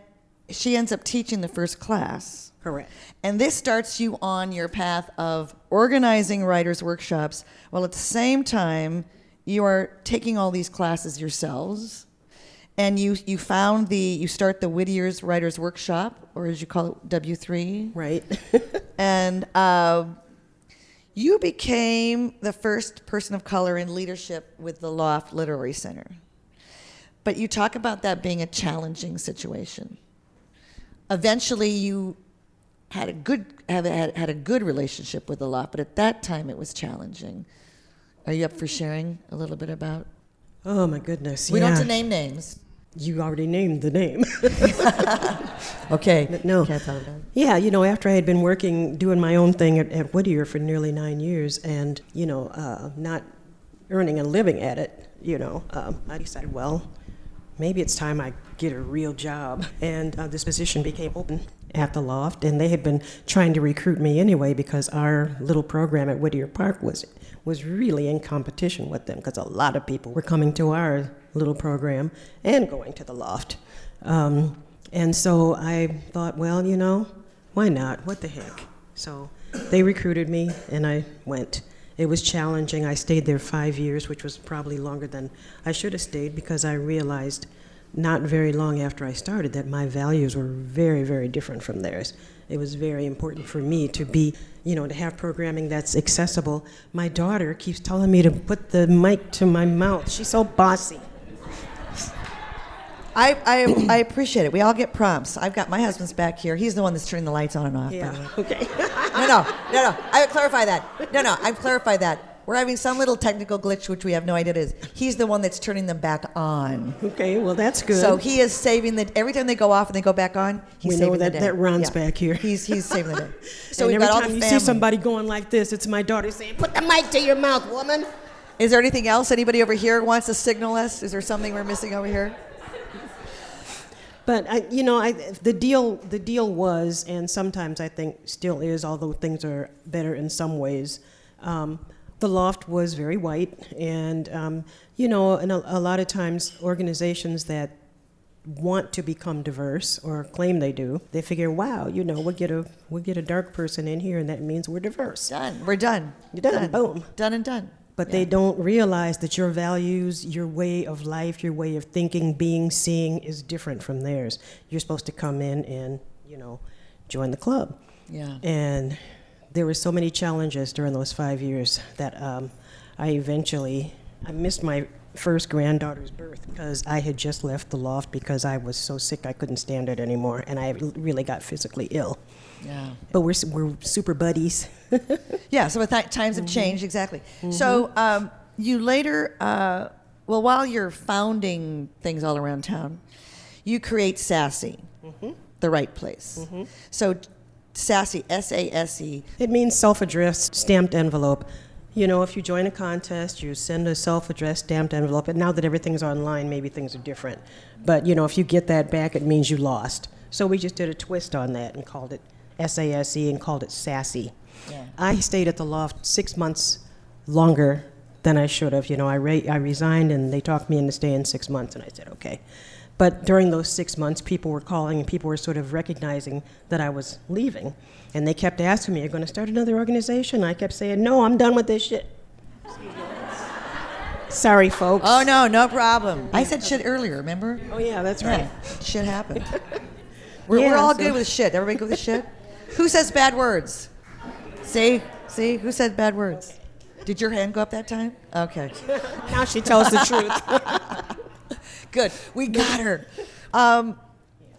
she ends up teaching the first class.
Correct.
And this starts you on your path of organizing writers' workshops, while at the same time you are taking all these classes yourselves. And you start the Whittier's Writers' Workshop, or as you call it, W3.
Right.
And you became the first person of color in leadership with the Loft Literary Center. But you talk about that being a challenging situation. Eventually, you had a good relationship with the Loft, but at that time it was challenging. Are you up for sharing a little bit about?
Oh my goodness!
We don't have to name names.
You already named the name.
Okay.
No.
Can't tell them.
Yeah, you know, after I had been doing my own thing at Whittier for nearly 9 years, and you know, not earning a living at it, you know, I decided, well, maybe it's time I get a real job. And this position became open at the Loft, and they had been trying to recruit me anyway because our little program at Whittier Park was really in competition with them because a lot of people were coming to our little program and going to the Loft. And so I thought, well, you know, why not? What the heck? So they recruited me, and I went. It was challenging. I stayed there 5 years, which was probably longer than I should have stayed because I realized not very long after I started that my values were very, very different from theirs. It was very important for me to be, you know, to have programming that's accessible. My daughter keeps telling me to put the mic to my mouth. She's so bossy.
I appreciate it. We all get prompts. I've got my husband's back here. He's the one that's turning the lights on and off.
Yeah.
By the way.
Okay.
No. I would clarify that. No. I clarify that. We're having some little technical glitch, which we have no idea what it is. He's the one that's turning them back on.
Okay. Well, that's good.
So he is saving every time they go off and they go back on. He's saving the day.
That runs back here.
He's saving the day. So
and
we've
every
got all
time
the
you
family.
see somebody going like this, it's my daughter saying, "Put the mic to your mouth, woman."
Is there anything else anybody over here wants to signal us? Is there something we're missing over here?
But the deal was, and sometimes I think still is, although things are better in some ways. The Loft was very white, and and a lot of times organizations that want to become diverse or claim they do, they figure, wow, we'll get a dark person in here, and that means we're diverse.
Done. We're done.
You're done. Boom.
Done and done.
But they don't realize that your values, your way of life, your way of thinking, being, seeing is different from theirs. You're supposed to come in and, join the club.
Yeah.
And there were so many challenges during those 5 years that I missed my first granddaughter's birth because I had just left the Loft because I was so sick I couldn't stand it anymore, and I really got physically ill.
Yeah.
But we're super buddies.
Yeah, so times have changed, exactly. Mm-hmm. So you later, while you're founding things all around town, you create SASSE, the right place. Mm-hmm. So SASSE, S-A-S-E.
It means self-addressed stamped envelope. If you join a contest, you send a self-addressed stamped envelope, and now that everything's online, maybe things are different. But, if you get that back, it means you lost. So we just did a twist on that and called it SASE and called it SASSE. Yeah. I stayed at the Loft 6 months longer than I should have. I resigned, and they talked me into staying 6 months, and I said, okay. But during those 6 months, people were calling, and people were sort of recognizing that I was leaving. And they kept asking me, "Are you going to start another organization?" I kept saying, "No, I'm done with this shit." Sorry, folks.
Oh, no problem. I said shit earlier, remember?
Oh, yeah, that's right.
Yeah, shit happened. We're all good with shit. Everybody good with shit? Who says bad words? See, who said bad words? Did your hand go up that time? Okay.
Now she tells the truth.
Good, we got her.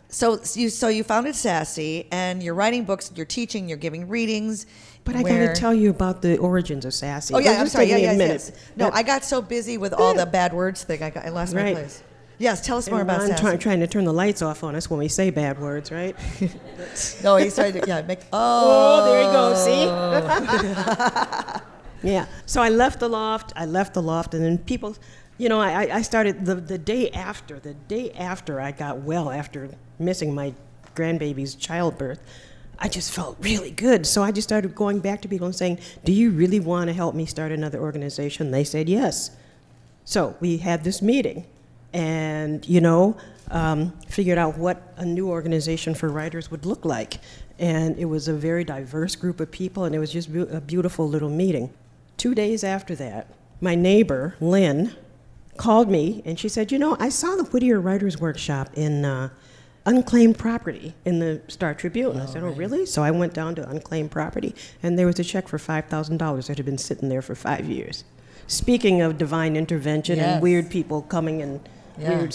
So you founded Sassy, and you're writing books, you're teaching, you're giving readings.
But I got to tell you about the origins of Sassy.
Oh, yeah,
It'll
I'm
just
sorry.
take me
Yeah,
a minute.
yes. No, I got so busy with all the bad words thing, I lost my place. Yes, tell us more about Sassy.
I'm trying to turn the lights off on us when we say bad words, right?
No, he started to, make,
there you go, see? Yeah, so I left the loft, and then people, I started the day after I got well, after missing my grandbaby's childbirth, I just felt really good. So I just started going back to people and saying, "Do you really want to help me start another organization?" They said yes. So we had this meeting, and figured out what a new organization for writers would look like. And it was a very diverse group of people, and it was just a beautiful little meeting. 2 days after that, my neighbor, Lynn, called me, and she said, "I saw the Whittier Writers Workshop in unclaimed property in the Star Tribune." I said, "Oh, really?" So I went down to unclaimed property, and there was a check for $5,000 that had been sitting there for 5 years. Speaking of divine intervention and weird people coming and weird,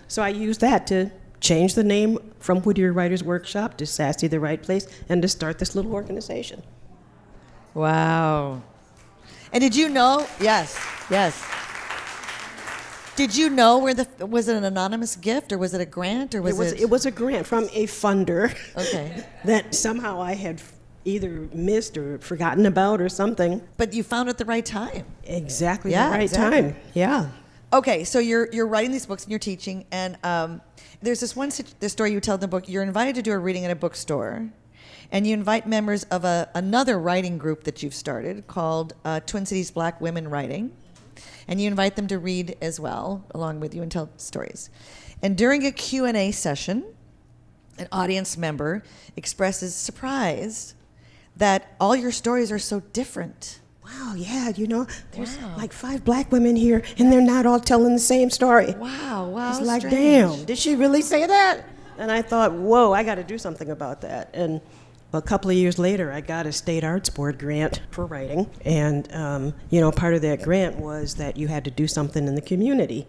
so I used that to change the name from Whittier Writers Workshop to Sassy the Right Place, and to start this little organization.
Wow. And did you know? Yes. Did you know was it an anonymous gift, or was it a grant, or was it?
It was a grant from a funder.
Okay.
That somehow I had either missed or forgotten about or something.
But you found it at the right time.
Exactly the right time. Yeah.
Okay, so you're writing these books and you're teaching, and there's this story you tell in the book. You're invited to do a reading at a bookstore, and you invite members of another writing group that you've started called Twin Cities Black Women Writing. And you invite them to read as well, along with you, and tell stories. And during a Q&A session, an audience member expresses surprise that all your stories are so different.
Wow, yeah, there's like 5 black women here, and they're not all telling the same story.
Wow,
it's like,
strange.
Damn, did she really say that? And I thought, whoa, I got to do something about that. And a couple of years later, I got a state arts board grant for writing. And, part of that grant was that you had to do something in the community.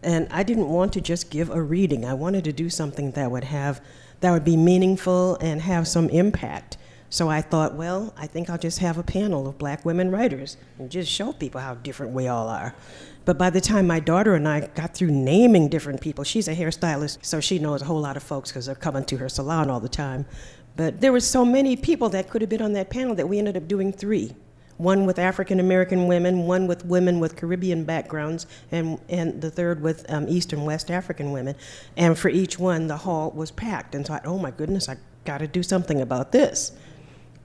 And I didn't want to just give a reading. I wanted to do something that would be meaningful and have some impact. So I thought, well, I think I'll just have a panel of black women writers and just show people how different we all are. But by the time my daughter and I got through naming different people, she's a hairstylist, so she knows a whole lot of folks because they're coming to her salon all the time. But there were so many people that could have been on that panel that we ended up doing 3. One with African American women, one with women with Caribbean backgrounds, and the third with East and West African women. And for each one, the hall was packed. And so I thought, oh my goodness, I got to do something about this.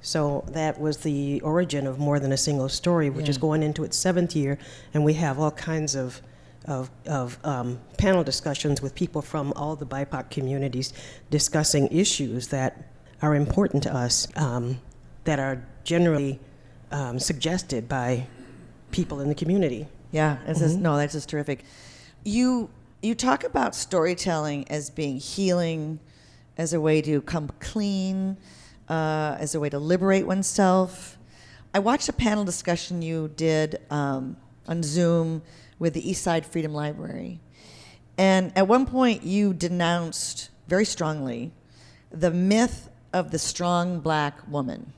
So that was the origin of More Than a Single Story, which is going into its 7th year, and we have all kinds of panel discussions with people from all the BIPOC communities discussing issues that are important to us, that are generally suggested by people in the community.
Yeah, that's just terrific. You talk about storytelling as being healing, as a way to come clean, as a way to liberate oneself. I watched a panel discussion you did on Zoom with the Eastside Freedom Library. And at one point you denounced very strongly the myth of the strong black woman.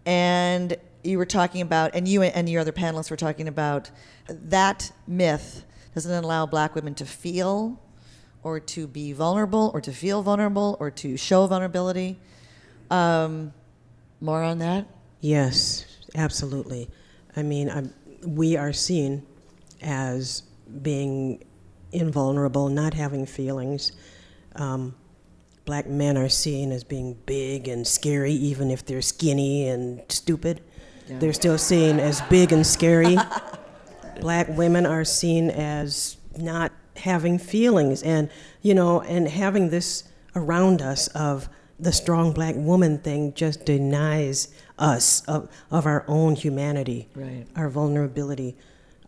And you were talking about, and you and your other panelists were talking about, that myth doesn't allow black women to feel or to be vulnerable or to feel vulnerable or to show vulnerability. More on that?
Yes, absolutely. I mean, we are seen as being invulnerable, not having feelings. Black men are seen as being big and scary, even if they're skinny and stupid.
Yeah.
They're still seen as big and scary. Black women are seen as not having feelings, and and having this around us of the strong black woman thing just denies us of our own humanity,
Right.
our vulnerability,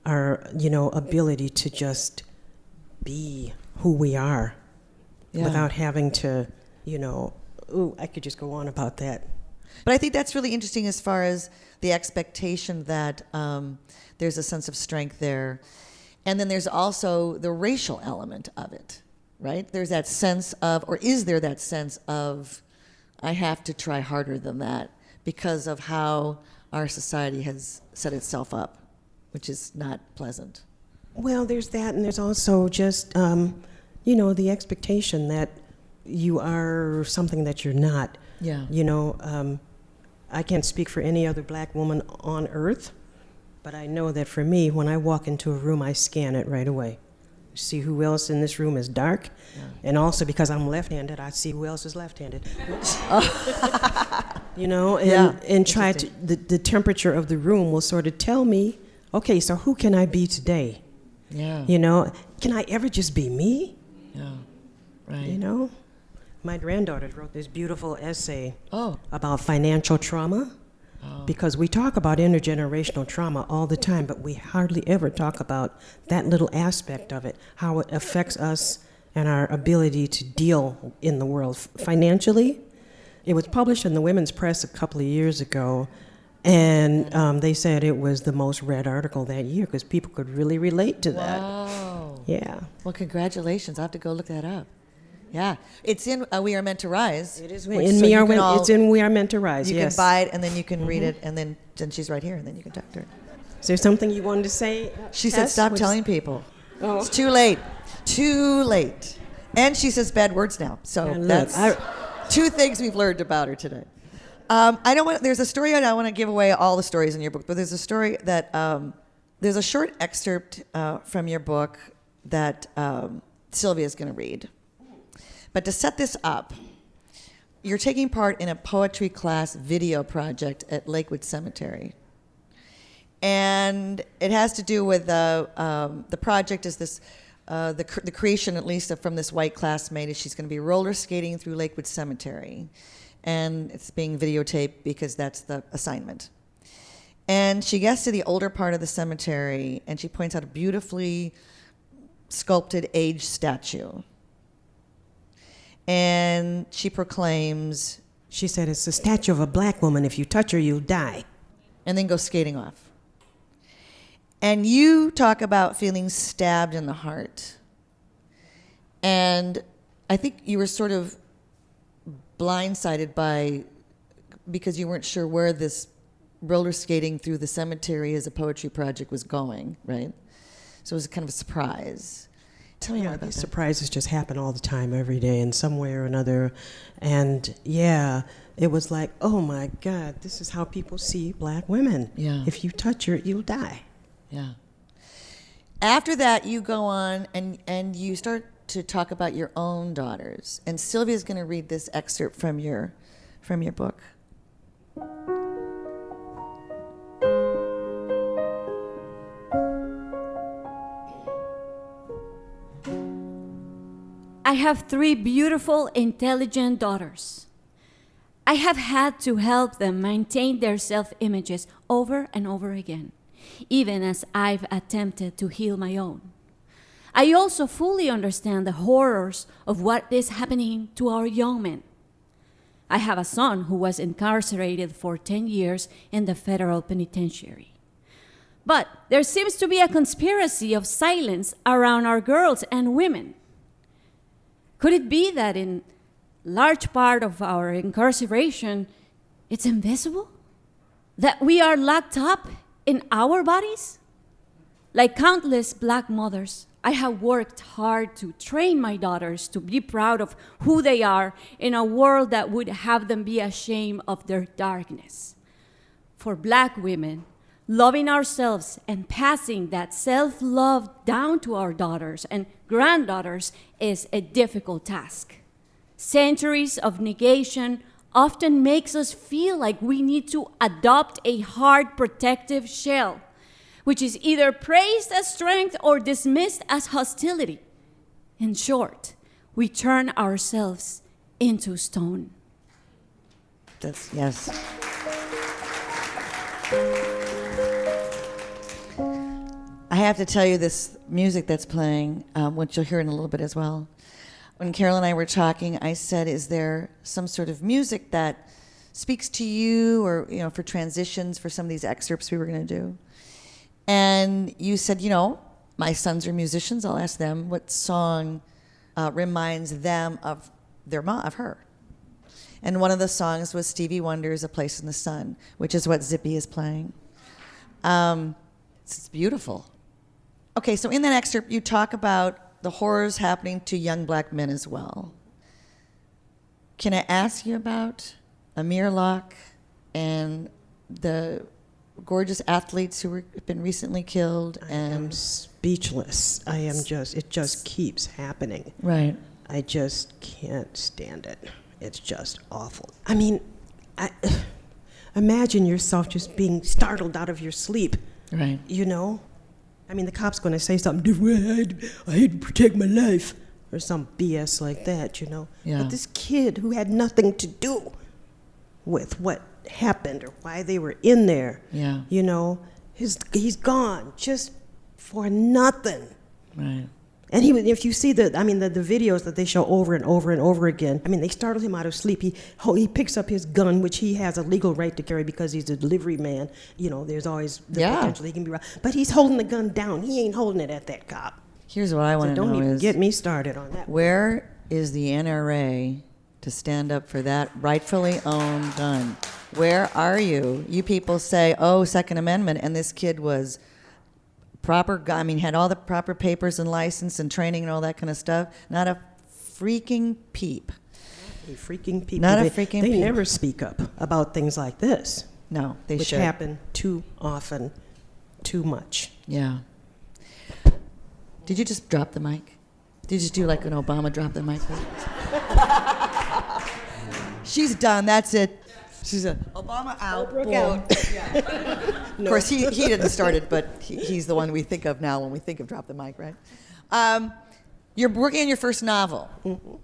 our ability to just be who we are without having to I could just go on about that.
But I think that's really interesting as far as the expectation that there's a sense of strength there. And then there's also the racial element of it, right? There's that sense of, or is there that sense of, I have to try harder than that because of how our society has set itself up, which is not pleasant.
Well, there's that, and there's also just, the expectation that you are something that you're not.
Yeah.
I can't speak for any other black woman on earth, but I know that for me, when I walk into a room, I scan it right away. See who else in this room is dark, and also because I'm left-handed, I see who else is left-handed. And try to, the temperature of the room will sort of tell me, okay, so who can I be today?
Yeah.
Can I ever just be me?
Yeah. Right.
My granddaughter wrote this beautiful essay
Oh.
about financial trauma, because we talk about intergenerational trauma all the time, but we hardly ever talk about that little aspect of it, how it affects us and our ability to deal in the world financially. It was published in the Women's Press a couple of years ago, and they said it was the most read article that year because people could really relate to that.
Wow.
Yeah.
Well, congratulations. I'll have to go look that up. Yeah. It's in We Are Meant to Rise.
It is
which-
in
so
We
you
Are
can all-
it's in We Are Meant to Rise.
You
Yes.
can buy it and then you can read it, and then she's right here, and then you can talk to her.
Is there something you wanted to say?
She said,
Tess?
stop
What's-
telling people.
Oh.
It's too late. Too late. And she says bad words now. So
Yeah, look,
that's two things we've learned about her today. There's a story, I don't want to give away all the stories in your book, but there's a story that, there's a short excerpt from your book that Silvia's going to read. But to set this up, you're taking part in a poetry class video project at Lakewood Cemetery. And it has to do with the project is this, the creation, at least, from this white classmate, is she's going to be roller skating through Lakewood Cemetery. And it's being videotaped because that's the assignment. And she gets to the older part of the cemetery, and she points out a beautifully sculpted age statue. And she proclaims,
She said, it's the statue of a black woman. If you touch her, you'll die.
and then goes skating off. And you talk about feeling stabbed in the heart. And I think you were sort of blindsided because you weren't sure where this roller skating through the cemetery as a poetry project was going, right? So it was kind of a surprise. Tell me more about
These
that.
surprises just happen all the time, every day, in some way or another. And it was like, oh my God, this is how people see black women.
Yeah.
If you touch her, you'll die.
Yeah. After that, you go on and you start to talk about your own daughters. And Silvia's going to read this excerpt from your book.
I have 3 beautiful, intelligent daughters. I have had to help them maintain their self-images over and over again, even as I've attempted to heal my own. I also fully understand the horrors of what is happening to our young men. I have a son who was incarcerated for 10 years in the federal penitentiary. But there seems to be a conspiracy of silence around our girls and women. Could it be that in large part of our incarceration, it's invisible? That we are locked up in our bodies? Like countless black mothers, I have worked hard to train my daughters to be proud of who they are in a world that would have them be ashamed of their darkness. For black women, loving ourselves and passing that self-love down to our daughters and granddaughters is a difficult task. Centuries of negation often makes us feel like we need to adopt a hard protective shell, which is either praised as strength or dismissed as hostility. In short, we turn ourselves into stone.
Yes. I have to tell you, this music that's playing, which you'll hear in a little bit as well. When Carol and I were talking, I said, is there some sort of music that speaks to you, or, you know, for transitions for some of these excerpts we were going to do? And you said, you know, my sons are musicians. I'll ask them what song reminds them of their mom, of her. And one of the songs was Stevie Wonder's A Place in the Sun, which is what Zippy is playing. It's beautiful. Okay, so in that excerpt, you talk about the horrors happening to young black men as well. Can I ask you about Amir Locke and the gorgeous athletes who have been recently killed? And
I'm speechless. It just keeps happening.
Right.
I just can't stand it. It's just awful. I mean, imagine yourself just being startled out of your sleep.
Right.
You know? I mean, the cop's going to say something different. I had to protect my life. Or some BS like that, you know?
Yeah.
But this kid who had nothing to do with what happened or why they were in there,
Yeah.
you know, he's gone just for nothing.
Right.
And if you see the videos that they show over and over and over again, I mean, they startle him out of sleep. He picks up his gun, which he has a legal right to carry because he's a delivery man. You know, there's always the potential he can be robbed. But he's holding the gun down. He ain't holding it at that cop.
Here's what I want to know
Don't even
is,
get me started on that.
where is the NRA to stand up for that rightfully owned gun? Where are you? You people say, oh, Second Amendment, and this kid was had all the proper papers and license and training and all that kind of stuff. Not a freaking peep.
Not a freaking peep.
Not a freaking
They
peep.
never speak up about things like this,
No, they
which
should.
happen too often, too much.
Yeah. Did you just drop the mic? Did you just do like an Obama drop the mic? She's done. That's it. She's a Obama out.
Holbrook out.
Of course, he didn't start it, but he's the one we think of now when we think of drop the mic, right? You're working on your first novel.
Mm-hmm.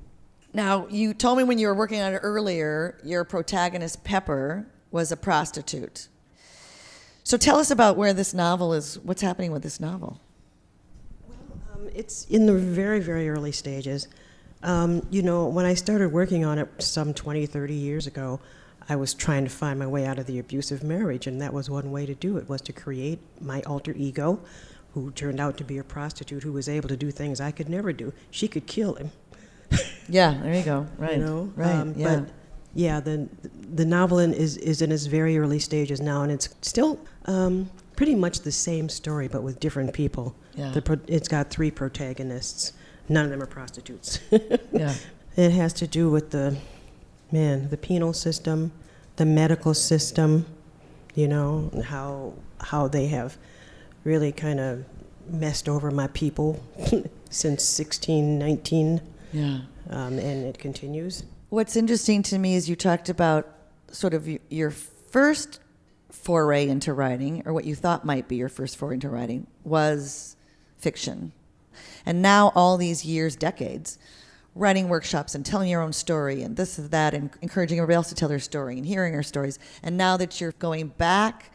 Now, you told me when you were working on it earlier, your protagonist, Pepper, was a prostitute. So tell us about where this novel is, what's happening with this novel.
It's in the very, very early stages. You know, when I started working on it some 20, 30 years ago, I was trying to find my way out of the abusive marriage, and that was one way to do it, was to create my alter ego, who turned out to be a prostitute who was able to do things I could never do. She could kill him.
Yeah, there you go. Right.
You know?
Right. Yeah.
But yeah, the novel is in its very early stages now, and it's still pretty much the same story, but with different people.
Yeah.
It's got 3 protagonists. None of them are prostitutes.
Yeah.
It has to do with the penal system, the medical system, you know, and how they have really kind of messed over my people since 1619.
Yeah.
And it continues.
What's interesting to me is you talked about sort of your first foray into writing, or what you thought might be your first foray into writing, was fiction. And now all these years, decades, writing workshops and telling your own story and this and that and encouraging everybody else to tell their story and hearing our stories. And now that you're going back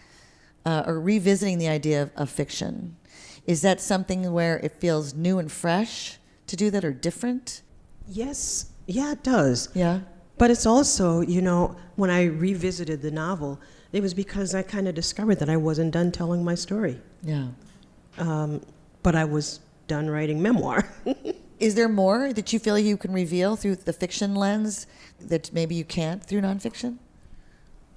or revisiting the idea of fiction, is that something where it feels new and fresh to do that, or different?
Yes. Yeah, it does.
Yeah.
But it's also, you know, when I revisited the novel, it was because I kind of discovered that I wasn't done telling my story.
Yeah.
But I was done writing memoir.
Is there more that you feel you can reveal through the fiction lens that maybe you can't through nonfiction?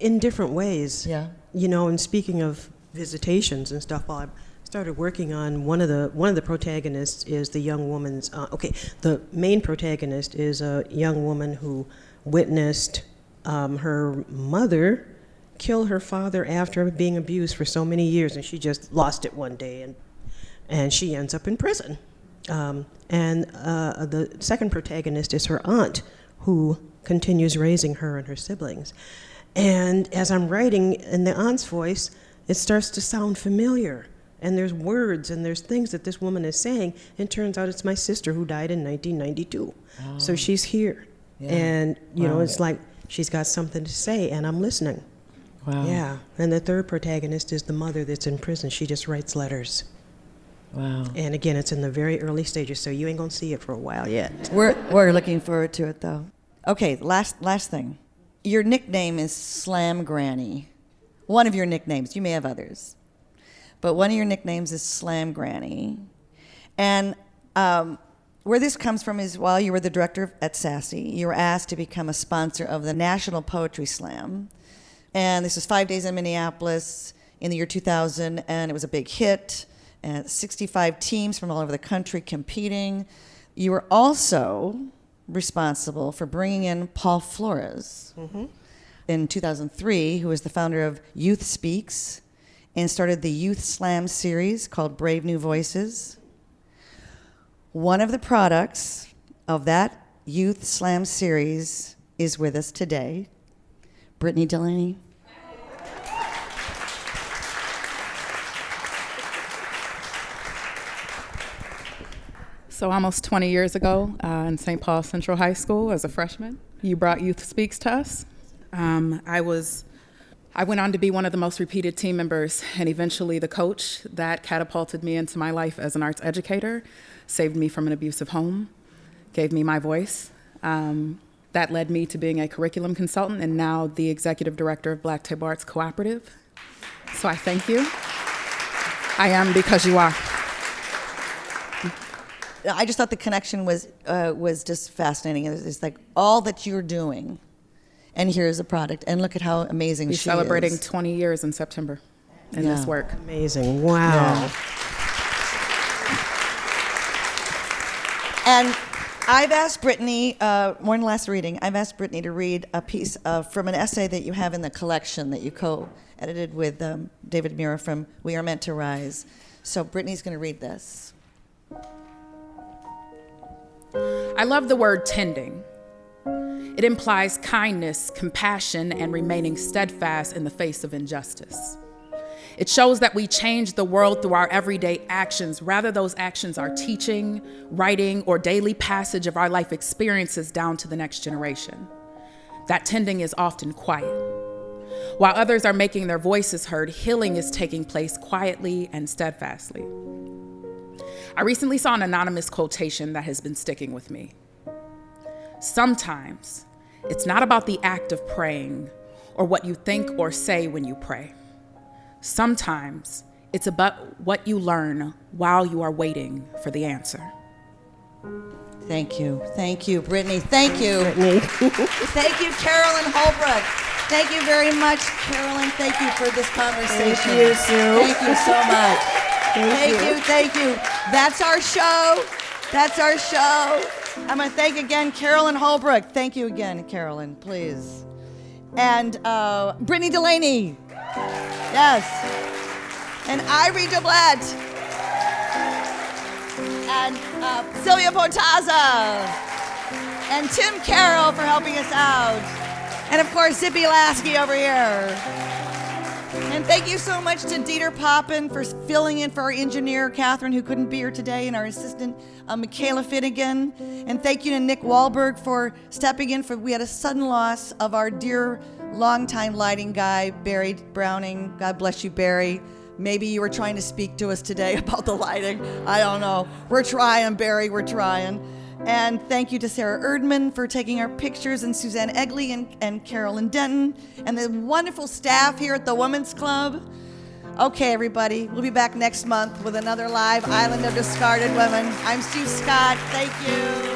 In different ways.
Yeah.
You know, and speaking of visitations and stuff, I started working on one of the protagonists is the young woman's. The main protagonist is a young woman who witnessed her mother kill her father after being abused for so many years, and she just lost it one day, and she ends up in prison. And the second protagonist is her aunt, who continues raising her and her siblings. And as I'm writing in the aunt's voice, it starts to sound familiar. And there's words and there's things that this woman is saying. And it turns out it's my sister who died in 1992. Oh. So she's here. Yeah. And, you know, it's like she's got something to say, and I'm listening.
Wow.
Yeah. And the third protagonist is the mother that's in prison. She just writes letters.
Wow.
And again, it's in the very early stages, so you ain't gonna see it for a while yet.
We're looking forward to it, though. Okay, last thing. Your nickname is Slam Granny. One of your nicknames. You may have others. But one of your nicknames is Slam Granny. And where this comes from is while you were the director at Sassy, you were asked to become a sponsor of the National Poetry Slam. And this was 5 days in Minneapolis in the year 2000, and it was a big hit. 65 teams from all over the country competing. You were also responsible for bringing in Paul Flores in 2003, who was the founder of Youth Speaks and started the Youth Slam series called Brave New Voices. One of the products of that Youth Slam series is with us today, Brittany Delaney.
So almost 20 years ago in St. Paul Central High School as a freshman, you brought Youth Speaks to us. I went on to be one of the most repeated team members and eventually the coach that catapulted me into my life as an arts educator, saved me from an abusive home, gave me my voice. That led me to being a curriculum consultant and now the executive director of Black Table Arts Cooperative. So I thank you. I am because you are.
I just thought the connection was just fascinating. It's like all that you're doing, and here's a product, and look at how amazing she is.
We're celebrating 20 years in September in this work.
Amazing, wow.
Yeah. And I've asked Brittany, more than last reading, I've asked Brittany to read a piece from an essay that you have in the collection that you co-edited with David Mura from We Are Meant to Rise. So Brittany's going to read this.
I love the word tending. It implies kindness, compassion, and remaining steadfast in the face of injustice. It shows that we change the world through our everyday actions. Rather, those actions are teaching, writing, or daily passage of our life experiences down to the next generation. That tending is often quiet. While others are making their voices heard, healing is taking place quietly and steadfastly. I recently saw an anonymous quotation that has been sticking with me. Sometimes it's not about the act of praying or what you think or say when you pray. Sometimes it's about what you learn while you are waiting for the answer.
Thank you, Brittany. Thank you.
Brittany.
Thank you, Carolyn Holbrook. Thank you very much, Carolyn. Thank you for this conversation.
Thank you, Sue.
Thank you so much. Thank you. That's our show. I'm going to thank again Carolyn Holbrook. Thank you again, Carolyn, please. And Brittany Delaney. Yes. And Ivory Doublette. And Silvia Pontaza. And Tim Carrow for helping us out. And of course, Zippy Laske over here. And thank you so much to Dieter Poppen for filling in for our engineer, Catherine, who couldn't be here today, and our assistant, Michaela Finnegan. And thank you to Nick Wahlberg for stepping in. We had a sudden loss of our dear longtime lighting guy, Barry Browning. God bless you, Barry. Maybe you were trying to speak to us today about the lighting. I don't know. We're trying, Barry. We're trying. And thank you to Sarah Erdman for taking our pictures, and Suzanne Egley and Carolyn Denton, and the wonderful staff here at the Women's Club. Okay, everybody, we'll be back next month with another live Island of Discarded Women. I'm Sue Scott. Thank you.